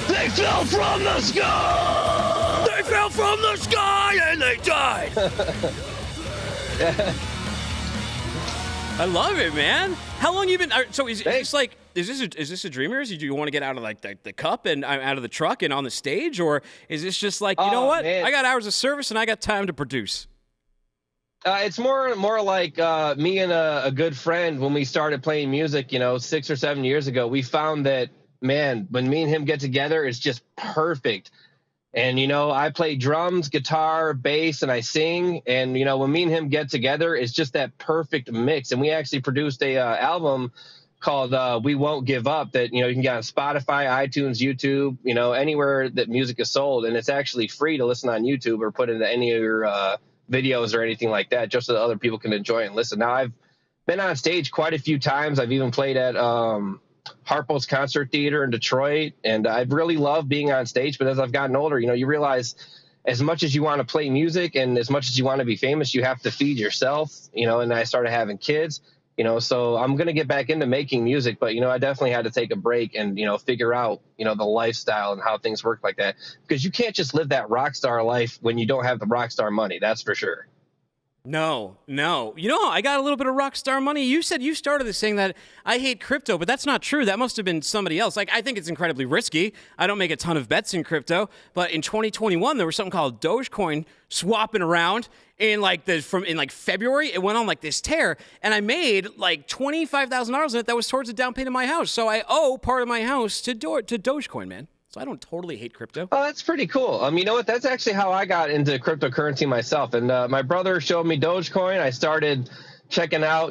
H: They fell from the sky!
C: They fell from the sky and they died! I love it, man. How long you been? So is this like? Is this a dream of yours? Do you want to get out of like the cup and out of the truck and on the stage, or is this just like, you know what? Man. I got hours of service and I got time to produce.
H: It's more like me and a good friend, when we started playing music, 6 or 7 years ago, we found that, man, when me and him get together, it's just perfect. And, I play drums, guitar, bass, and I sing. And, when me and him get together, it's just that perfect mix. And we actually produced a album called We Won't Give Up that, you can get on Spotify, iTunes, YouTube, anywhere that music is sold. And it's actually free to listen on YouTube or put into any of your videos or anything like that, just so that other people can enjoy and listen. Now, I've been on stage quite a few times. I've even played at Harpo's Concert Theater in Detroit, and I've really loved being on stage. But as I've gotten older, you realize as much as you want to play music and as much as you want to be famous, you have to feed yourself, and I started having kids, so I'm going to get back into making music, but, I definitely had to take a break and, figure out, the lifestyle and how things work like that, because you can't just live that rock star life when you don't have the rock star money. That's for sure.
C: No. I got a little bit of rock star money. You said you started this saying that I hate crypto, but that's not true. That must have been somebody else. Like, I think it's incredibly risky. I don't make a ton of bets in crypto, but in 2021, there was something called Dogecoin swapping around in February. It went on like this tear, and I made like $25,000 in it. That was towards the down payment of my house. So I owe part of my house to Dogecoin, man. So I don't totally hate crypto.
H: Oh, that's pretty cool. You know what? That's actually how I got into cryptocurrency myself. And my brother showed me Dogecoin. I started checking out,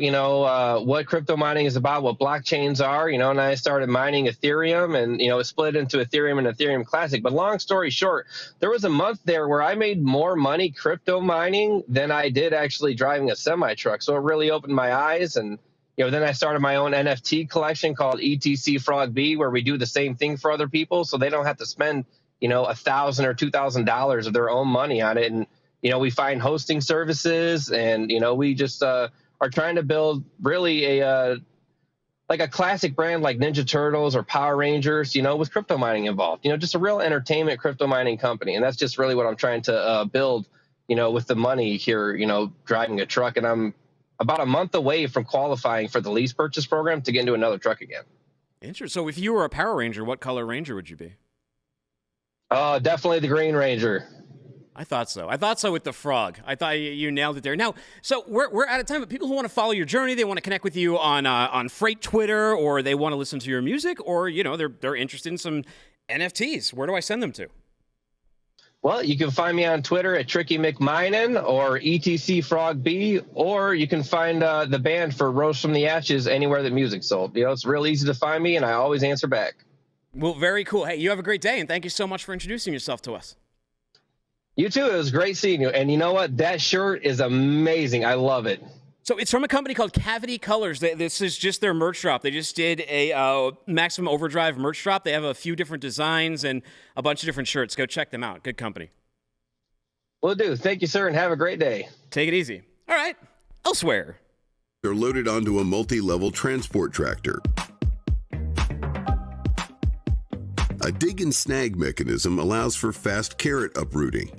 H: what crypto mining is about, what blockchains are, and I started mining Ethereum, and, it split into Ethereum and Ethereum Classic. But long story short, there was a month there where I made more money crypto mining than I did actually driving a semi truck. So it really opened my eyes. And then I started my own NFT collection called ETC Frog B, where we do the same thing for other people, so they don't have to spend, $1,000 or $2,000 of their own money on it. And, we find hosting services, and, we just are trying to build really a classic brand like Ninja Turtles or Power Rangers, with crypto mining involved, just a real entertainment crypto mining company. And that's just really what I'm trying to build, with the money here, driving a truck. And I'm about a month away from qualifying for the lease purchase program to get into another truck again.
C: Interesting. So if you were a Power Ranger, what color Ranger would you be?
H: Oh, definitely the Green Ranger.
C: I thought so. I thought so with the frog. I thought you nailed it there. Now, so we're out of time, but people who want to follow your journey, they want to connect with you on Freight Twitter, or they want to listen to your music, or they're interested in some NFTs. Where do I send them to?
H: Well, you can find me on Twitter at Tricky McMinen or ETC Frog B, or you can find the band for Rose from the Ashes anywhere that music's sold. It's real easy to find me, and I always answer back.
C: Well, very cool. Hey, you have a great day, and thank you so much for introducing yourself to us.
H: You too. It was great seeing you. And you know what? That shirt is amazing. I love it.
C: So it's from a company called Cavity Colors. This is just their merch drop. They just did a Maximum Overdrive merch drop. They have a few different designs and a bunch of different shirts. Go check them out. Good company.
H: Will do. Thank you, sir, and have a great day.
C: Take it easy. All right. Elsewhere.
J: They're loaded onto a multi-level transport tractor. A dig and snag mechanism allows for fast carrot uprooting.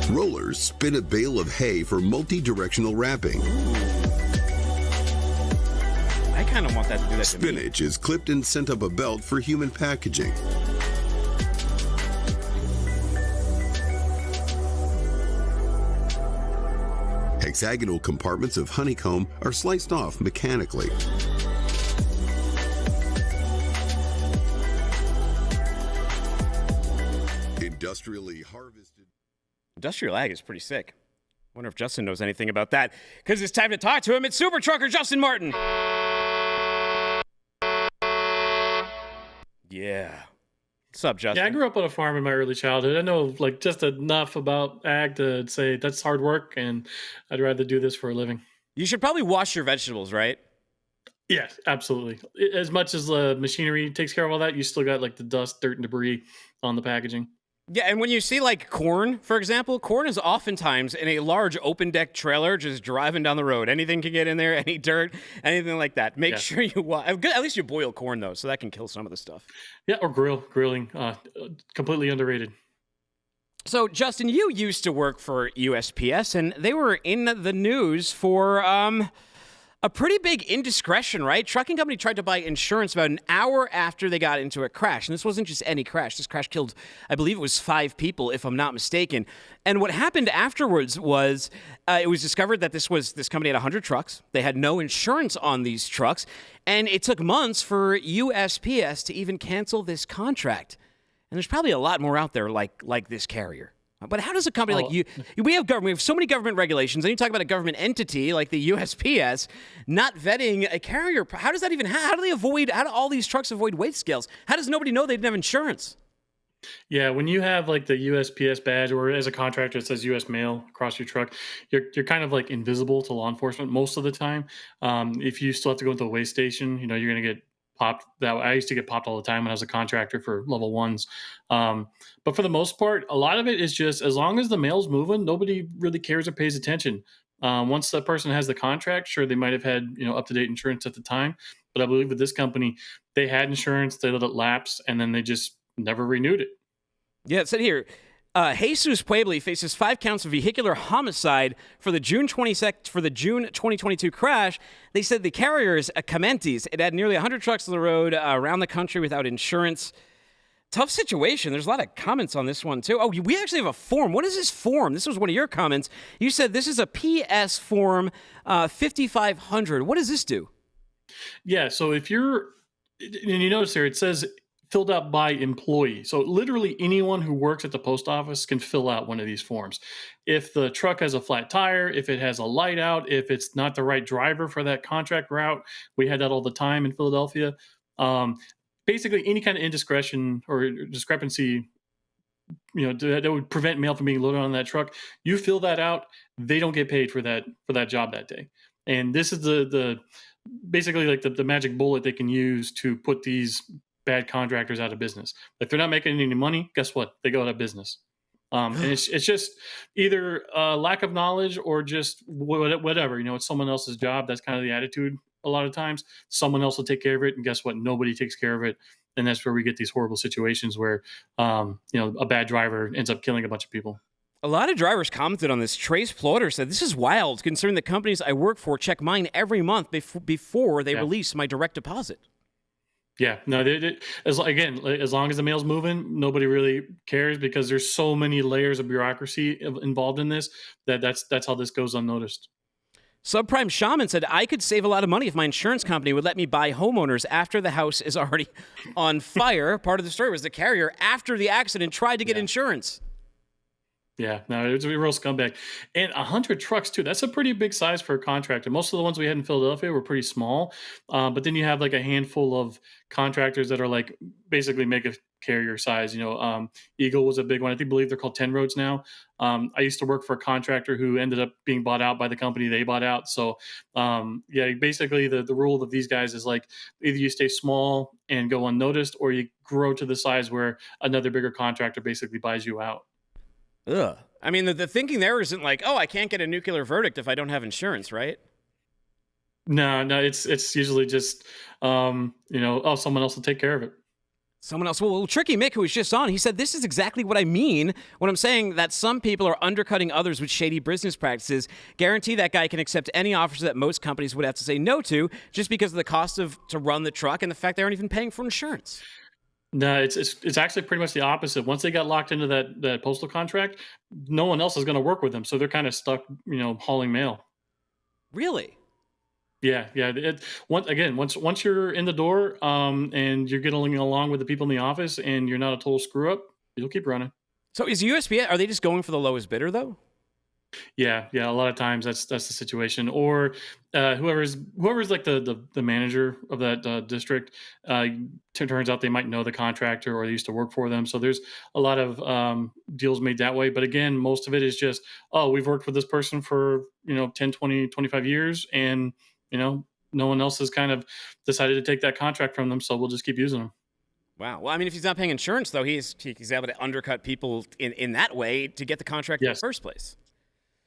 J: Rollers spin a bale of hay for multi-directional wrapping.
C: I kind of want that to do that to me.
J: Spinach is clipped and sent up a belt for human packaging. Hexagonal compartments of honeycomb are sliced off mechanically. Industrially harvested.
C: Industrial ag is pretty sick. Wonder if Justin knows anything about that, because it's time to talk to him. It's Super Trucker Justin Martin. Yeah. What's up, Justin?
K: Yeah, I grew up on a farm in my early childhood. I know just enough about ag to say that's hard work, and I'd rather do this for a living.
C: You should probably wash your vegetables, right?
K: Yes, absolutely. As much as the machinery takes care of all that, you still got the dust, dirt, and debris on the packaging.
C: Yeah, and when you see corn, for example, corn is oftentimes in a large open deck trailer just driving down the road. Anything can get in there, any dirt, anything like that. Make sure you at least you boil corn though, so that can kill some of the stuff.
K: Yeah, or grilling, completely underrated.
C: So, Justin, you used to work for USPS, and they were in the news for a pretty big indiscretion, right? Trucking company tried to buy insurance about an hour after they got into a crash. And this wasn't just any crash. This crash killed, I believe it was 5 people, if I'm not mistaken. And what happened afterwards was it was discovered that this company had 100 trucks. They had no insurance on these trucks. And it took months for USPS to even cancel this contract. And there's probably a lot more out there like this carrier. But how does a company like you, we have so many government regulations, and you talk about a government entity like the USPS not vetting a carrier. How does that even, how do all these trucks avoid weight scales? How does nobody know they didn't have insurance?
K: Yeah, when you have the USPS badge, or as a contractor it says US Mail across your truck, you're kind of invisible to law enforcement most of the time. If you still have to go into a weigh station, you're going to get popped. That I used to get popped all the time when I was a contractor for level 1s. But for the most part, a lot of it is just as long as the mail's moving, nobody really cares or pays attention. Once that person has the contract, sure, they might have had up-to-date insurance at the time. But I believe with this company, they had insurance, they let it lapse, and then they just never renewed it.
C: Yeah, it said here, Jesus Puebli faces 5 counts of vehicular homicide for the June 2022 crash. They said the carrier is a Camentes. It had nearly 100 trucks on the road around the country without insurance. Tough situation. There's a lot of comments on this one, too. Oh, we actually have a form. What is this form? This was one of your comments. You said this is a PS form 5500. What does this do?
K: Yeah, so if you're, and you notice here, it says filled out by employee. So literally anyone who works at the post office can fill out one of these forms. If the truck has a flat tire, if it has a light out, if it's not the right driver for that contract route, we had that all the time in Philadelphia. Basically any kind of indiscretion or discrepancy, that would prevent mail from being loaded on that truck. You fill that out, they don't get paid for that job that day. And this is the basically the magic bullet they can use to put these bad contractors out of business. If they're not making any money, guess what? They go out of business. And it's just either lack of knowledge or just whatever. It's someone else's job. That's kind of the attitude a lot of times. Someone else will take care of it, and guess what? Nobody takes care of it. And that's where we get these horrible situations where a bad driver ends up killing a bunch of people.
C: A lot of drivers commented on this. Trace Plotter said, "This is wild, considering the companies I work for check mine every month before they release my direct deposit."
K: Yeah, no, as long as the mail's moving, nobody really cares because there's so many layers of bureaucracy involved in this that's how this goes unnoticed.
C: Subprime Shaman said, "I could save a lot of money if my insurance company would let me buy homeowners after the house is already on fire." Part of the story was the carrier, after the accident, tried to get insurance.
K: Yeah, no, it's a real scumbag. And 100 trucks, too. That's a pretty big size for a contractor. Most of the ones we had in Philadelphia were pretty small. But then you have like a handful of contractors that are like basically mega carrier size. Eagle was a big one. I believe they're called 10 Roads now. I used to work for a contractor who ended up being bought out by the company they bought out. So, basically the rule of these guys is like either you stay small and go unnoticed, or you grow to the size where another bigger contractor basically buys you out.
C: Ugh. I mean, the thinking there isn't like, oh, I can't get a nuclear verdict if I don't have insurance, right?
K: No, it's usually just, someone else will take care of it.
C: Someone else. Well, Tricky Mick, who was just on, he said, "This is exactly what I mean when I'm saying that some people are undercutting others with shady business practices. Guarantee that guy can accept any offers that most companies would have to say no to just because of the cost to run the truck and the fact they aren't even paying for insurance."
K: No, it's actually pretty much the opposite. Once they got locked into that postal contract, no one else is going to work with them, so they're kind of stuck, hauling mail.
C: Really?
K: Yeah. Once you're in the door, and you're getting along with the people in the office, and you're not a total screw up, you'll keep running.
C: So is USPS? Are they just going for the lowest bidder though?
K: Yeah. A lot of times that's the situation, or whoever's like the manager of that district. Turns out they might know the contractor or they used to work for them. So there's a lot of deals made that way. But again, most of it is just, oh, we've worked with this person for 10, 20, 25 years, and no one else has kind of decided to take that contract from them. So we'll just keep using them.
C: Wow. Well, I mean, if he's not paying insurance though, he's able to undercut people in that way to get the contract in the first place.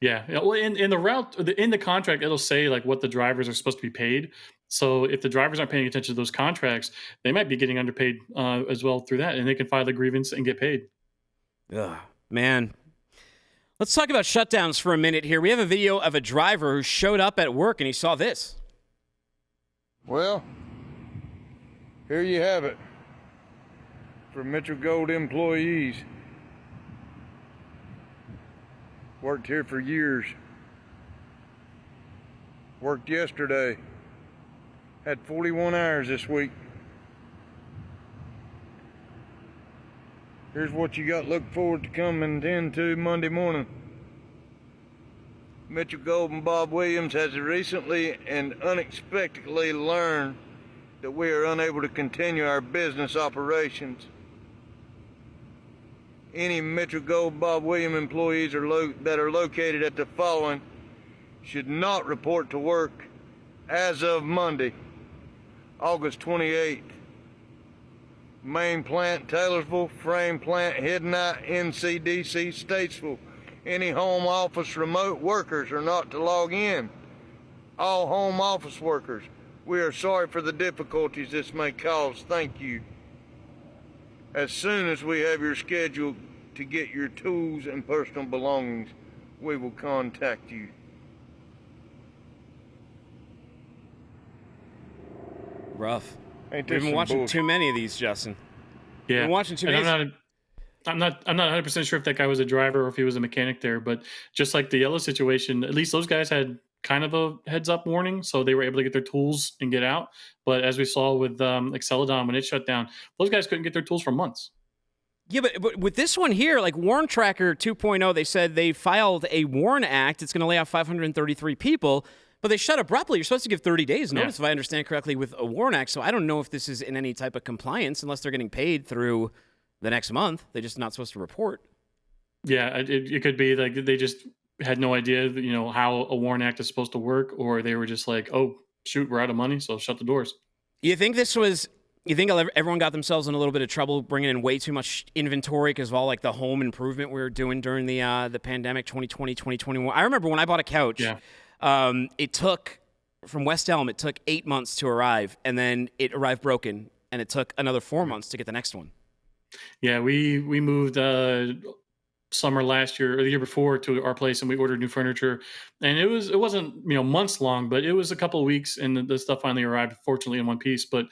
K: Yeah. Well, in the route, in the contract, it'll say like what the drivers are supposed to be paid. So if the drivers aren't paying attention to those contracts, they might be getting underpaid as well through that, and they can file a grievance and get paid.
C: Ugh, man. Let's talk about shutdowns for a minute here. We have a video of a driver who showed up at work and he saw this.
L: Well, here you have it for Metro Gold employees. Worked here for years. Worked yesterday. Had 41 hours this week. Here's what you got to look forward to coming into Monday morning. Metro Gold and Bob Williams has recently and unexpectedly learned that we are unable to continue our business operations. Any Metro Gold Bob Williams employees that are located at the following should not report to work as of Monday, August 28th. Main plant, Taylorsville. Frame plant, Hiddenite, NCDC, Statesville. Any home office remote workers are not to log in. All home office workers, we are sorry for the difficulties this may cause. Thank you. As soon as we have your schedule to get your tools and personal belongings, we will contact you.
C: Rough.
L: Ain't
C: We've
L: this
C: been
L: some
C: watching
L: bullshit?
C: too many of these, Justin.
K: Yeah.
C: We've been watching too many.
K: I'm not 100% sure if that guy was a driver or if he was a mechanic there, but just like the yellow situation, at least those guys had kind of a heads up warning, so they were able to get their tools and get out. But as we saw with Celadon when it shut down, those guys couldn't get their tools for months.
C: Yeah, but with this one here, like Warren Tracker 2.0, they said they filed a WARN Act. It's going to lay off 533 people, but they shut abruptly. You're supposed to give 30 days notice, if I understand correctly, with a WARN Act. So I don't know if this is in any type of compliance unless they're getting paid through the next month. They're just not supposed to report.
K: Yeah, it could be like they just had no idea, how a WARN Act is supposed to work, or they were just like, oh, shoot, we're out of money, so shut the doors.
C: You think everyone got themselves in a little bit of trouble bringing in way too much inventory because of all like the home improvement we were doing during the pandemic 2020, 2021? I remember when I bought a couch, it took, from West Elm, it took 8 months to arrive, and then it arrived broken, and it took another 4 months to get the next one.
K: Yeah, we moved summer last year or the year before to our place, and we ordered new furniture, and it wasn't months long, but it was a couple of weeks, and the stuff finally arrived, fortunately, in one piece. But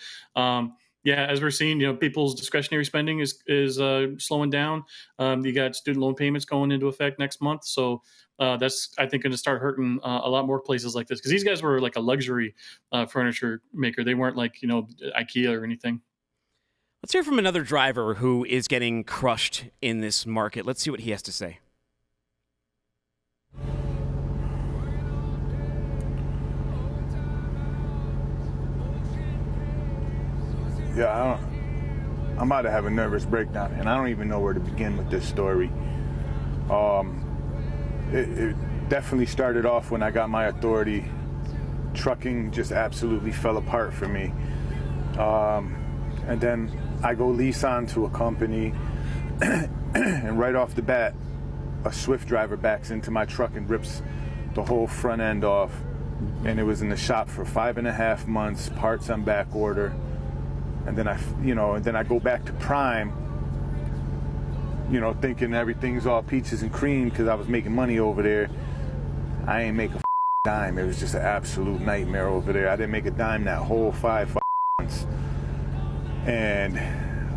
K: yeah, as we're seeing, people's discretionary spending is slowing down. You got student loan payments going into effect next month, so that's, I think, going to start hurting a lot more places like this, because these guys were like a luxury furniture maker. They weren't like IKEA or anything.
C: Let's hear from another driver who is getting crushed in this market. Let's see what he has to say.
M: Yeah, I'm about to have a nervous breakdown, and I don't even know where to begin with this story. It definitely started off when I got my authority. Trucking just absolutely fell apart for me. And then I go lease on to a company, and right off the bat, a Swift driver backs into my truck and rips the whole front end off. And it was in the shop for 5.5 months, parts on back order. And then I go back to Prime, thinking everything's all peaches and cream because I was making money over there. I ain't make a dime. It was just an absolute nightmare over there. I didn't make a dime that whole 5 months. And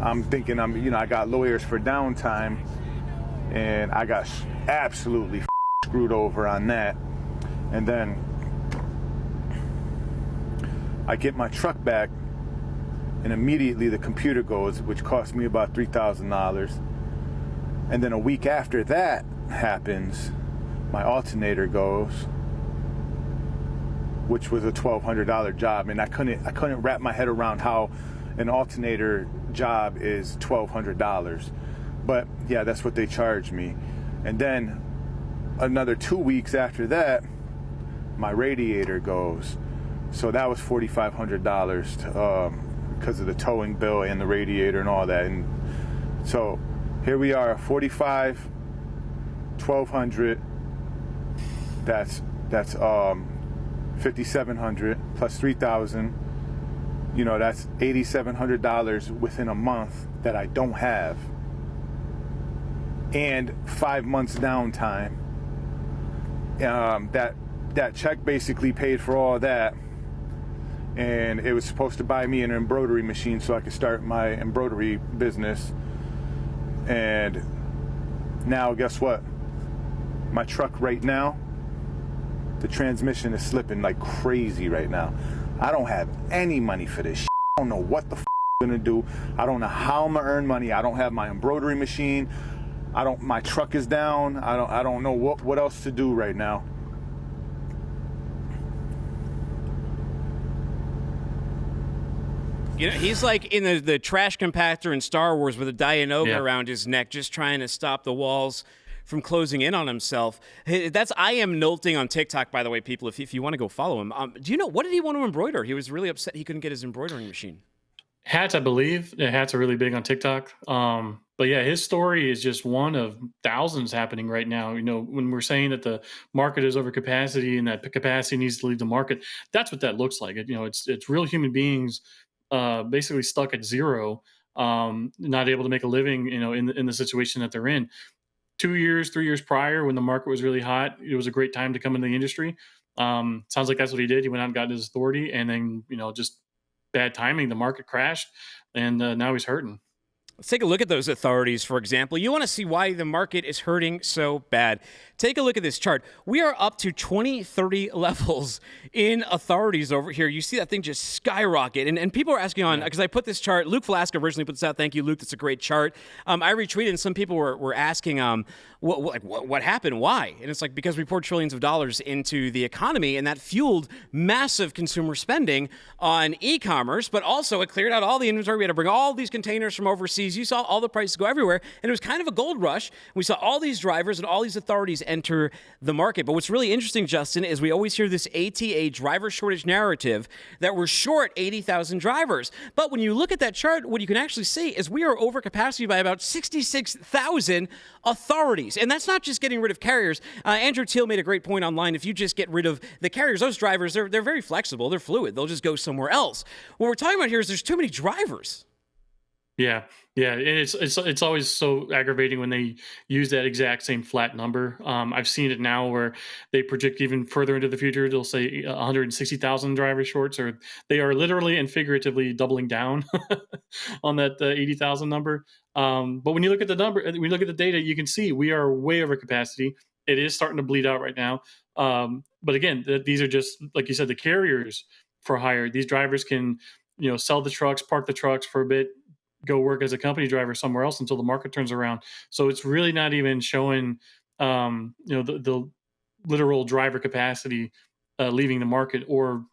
M: I'm thinking I got lawyers for downtime, and I got absolutely screwed over on that. And then I get my truck back, and immediately the computer goes, which cost me about $3,000. And then a week after that happens, my alternator goes, which was a $1,200 job, and I couldn't wrap my head around how an alternator job is $1,200. But yeah, that's what they charged me. And then another 2 weeks after that, my radiator goes. So that was $4,500 because of the towing bill and the radiator and all that. And so here we are, 45, 1,200. That's 5,700 plus 3,000. That's $8,700 within a month that I don't have, and 5 months downtime. That check basically paid for all that. And it was supposed to buy me an embroidery machine so I could start my embroidery business. And now, guess what? My truck right now, the transmission is slipping like crazy right now. I don't have any money for this shit. I don't know what the I'm gonna do. I don't know how I'm gonna earn money. I don't have my embroidery machine. My truck is down. I don't know what else to do right now.
C: He's like in the trash compactor in Star Wars with a Dianoga around his neck, just trying to stop the walls from closing in on himself. That's I Am Nolting on TikTok, by the way, people, if you want to go follow him. Do you know, what did he want to embroider? He was really upset he couldn't get his embroidering machine.
K: Hats, I believe. Hats are really big on TikTok. But yeah, his story is just one of thousands happening right now. When we're saying that the market is over capacity and that capacity needs to leave the market, that's what that looks like. It's real human beings basically stuck at zero, not able to make a living, in the situation that they're in. 2 years, 3 years prior, when the market was really hot, it was a great time to come into the industry. Sounds like that's what he did. He went out and got his authority, and then, just bad timing. The market crashed, and now he's hurting.
C: Let's take a look at those authorities, for example. You want to see why the market is hurting so bad. Take a look at this chart. We are up to 2030 levels in authorities over here. You see that thing just skyrocket. And people are asking on, because I put this chart, Luke Velasco originally put this out. Thank you, Luke. That's a great chart. I retweeted, and some people were asking, what happened? Why? And it's like, because we poured trillions of dollars into the economy, and that fueled massive consumer spending on e-commerce, but also it cleared out all the inventory. We had to bring all these containers from overseas. You saw all the prices go everywhere, and it was kind of a gold rush. We saw all these drivers and all these authorities enter the market. But what's really interesting, Justin, is we always hear this ATA driver shortage narrative that we're short 80,000 drivers. But when you look at that chart, what you can actually see is we are over capacity by about 66,000 authorities. And that's not just getting rid of carriers. Andrew Teal made a great point online. If you just get rid of the carriers, those drivers, they're very flexible. They're fluid. They'll just go somewhere else. What we're talking about here is there's too many drivers.
K: Yeah, yeah, and it's always so aggravating when they use that exact same flat number. I've seen it now where they project even further into the future. They'll say 160,000 driver shorts, or they are literally and figuratively doubling down on that 80,000 number. But when you look at the number, when you look at the data, you can see we are way over capacity. It is starting to bleed out right now. But again, these are just like you said, the carriers for hire. These drivers can sell the trucks, park the trucks for a bit, go work as a company driver somewhere else until the market turns around. So it's really not even showing, the literal driver capacity leaving the market or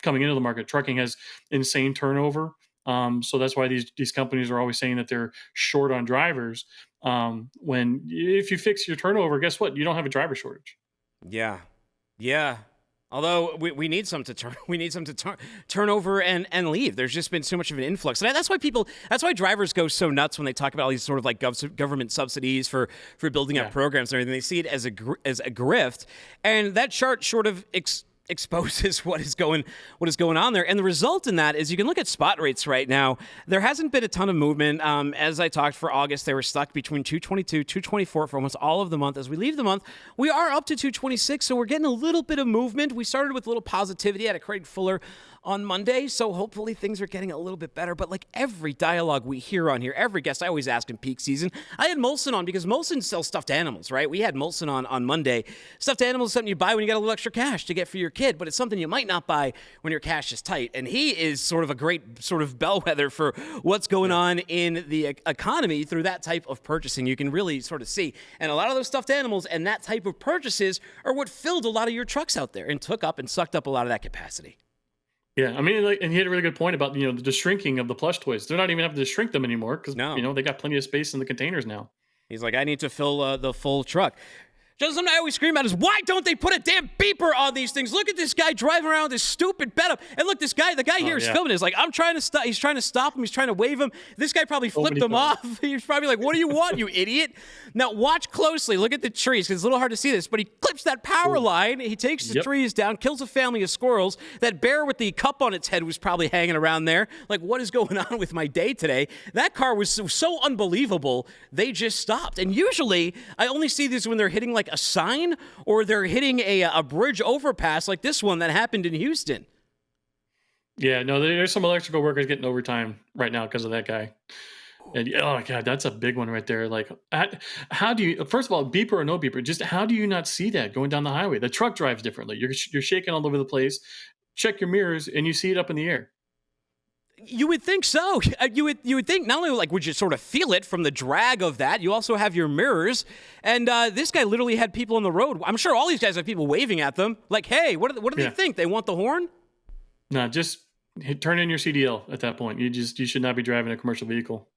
K: coming into the market. Trucking has insane turnover. So that's why these companies are always saying that they're short on drivers. When if you fix your turnover, guess what? You don't have a driver shortage.
C: Yeah. Although we need some to turn over and leave. There's just been so much of an influx, and that's why drivers go so nuts when they talk about all these sort of like government subsidies for building up programs and everything. They see it as a grift, and that chart sort of exposes what is going on there. And the result in that is you can look at spot rates right now. There hasn't been a ton of movement. As I talked for August, they were stuck between 222, 224 for almost all of the month. As we leave the month, we are up to 226, so we're getting a little bit of movement. We started with a little positivity at Craig Fuller on Monday, so hopefully things are getting a little bit better. But like every dialogue we hear on here, every guest, I always ask in peak season. I had Molson on because Molson sells stuffed animals, right? We had Molson on Monday. Stuffed animals is something you buy when you got a little extra cash to get for your kid, but it's something you might not buy when your cash is tight. And he is sort of a great sort of bellwether for what's going on in the economy through that type of purchasing. You can really sort of see. And a lot of those stuffed animals and that type of purchases are what filled a lot of your trucks out there and took up and sucked up a lot of that capacity.
K: Yeah, I mean, and he had a really good point about the shrinking of the plush toys. They're not even having to shrink them anymore because they got plenty of space in the containers now.
C: He's like, I need to fill the full truck. Just something I always scream at is, why don't they put a damn beeper on these things? Look at this guy driving around with this stupid bed. And look, the guy here is filming. Is like, I'm trying to stop. He's trying to stop him. He's trying to wave him. This guy probably flipped him off. He's probably like, what do you want, you idiot? Now watch closely. Look at the trees because it's a little hard to see this, but he clips that power line. He takes the trees down, kills a family of squirrels. That bear with the cup on its head was probably hanging around there. Like, what is going on with my day today? That car was so unbelievable. They just stopped. And usually I only see this when they're hitting like a sign or they're hitting a bridge overpass like this one that happened in Houston.
K: Yeah, no, there's some electrical workers getting overtime right now because of that guy. And oh god, that's a big one right there. Like, how do you? First of all, beeper or no beeper, just how do you not see that going down the highway? The truck drives differently. You're shaking all over the place. Check your mirrors, and you see it up in the air.
C: You would think so. You would think not only would you sort of feel it from the drag of that, you also have your mirrors. And this guy literally had people on the road. I'm sure all these guys have people waving at them, like, "Hey, what do they think? They want the horn?"
K: No, just turn in your CDL at that point. You should not be driving a commercial vehicle.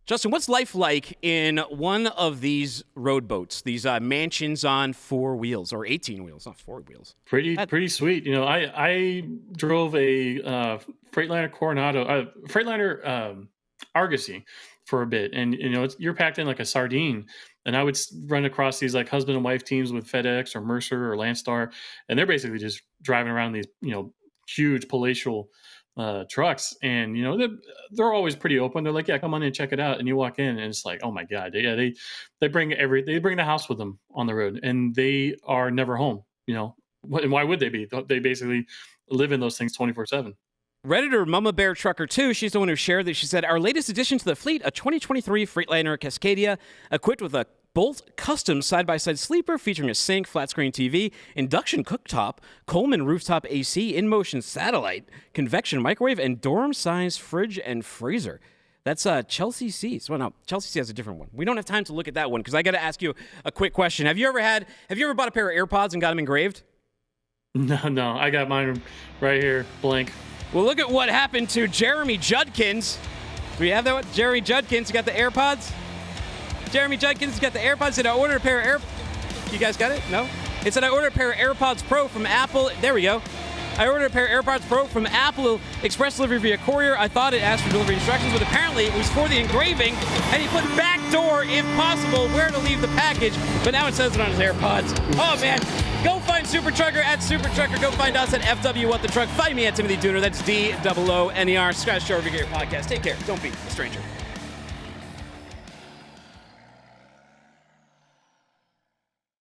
C: Justin, what's life like in one of these road boats, these mansions on 4 wheels or 18 wheels, not 4 wheels?
K: Pretty sweet. I drove a Freightliner Coronado, Freightliner Argosy for a bit, and you're packed in like a sardine. And I would run across these like husband and wife teams with FedEx or Mercer or Landstar, and they're basically just driving around these huge palatial trucks, and they're always pretty open. They're like, yeah, come on in, check it out. And you walk in and it's like, oh my god, they bring the house with them on the road, and they are never home. And why would they be? They basically live in those things 24/7.
C: Redditor Mama Bear Trucker 2, she's the one who shared that. She said, our latest addition to the fleet, a 2023 Freightliner Cascadia, equipped with a Bolt custom side-by-side sleeper featuring a sink, flat-screen TV, induction cooktop, Coleman rooftop AC, in-motion satellite, convection microwave, and dorm-sized fridge and freezer. That's Chelsea C's. Well, no, Chelsea C has a different one. We don't have time to look at that one because I got to ask you a quick question. Have you ever bought a pair of AirPods and got them engraved?
K: No, I got mine right here, blank.
C: Well, look at what happened to Jeremy Judkins. Do we have that one? Jeremy Judkins got the AirPods? Jeremy Judkins got the AirPods. Did I order a pair of AirPods? You guys got it? No? It said I ordered a pair of AirPods Pro from Apple. There we go. I ordered a pair of AirPods Pro from Apple Express delivery via courier. I thought it asked for delivery instructions, but apparently it was for the engraving, and he put back door, if possible, where to leave the package, but now it says it on his AirPods. Oh, man. Go find Super Trucker at Super Trucker. Go find us at FW What the Truck. Find me at Timothy Dooner. That's DOONER. Subscribe to your podcast. Take care. Don't be a stranger.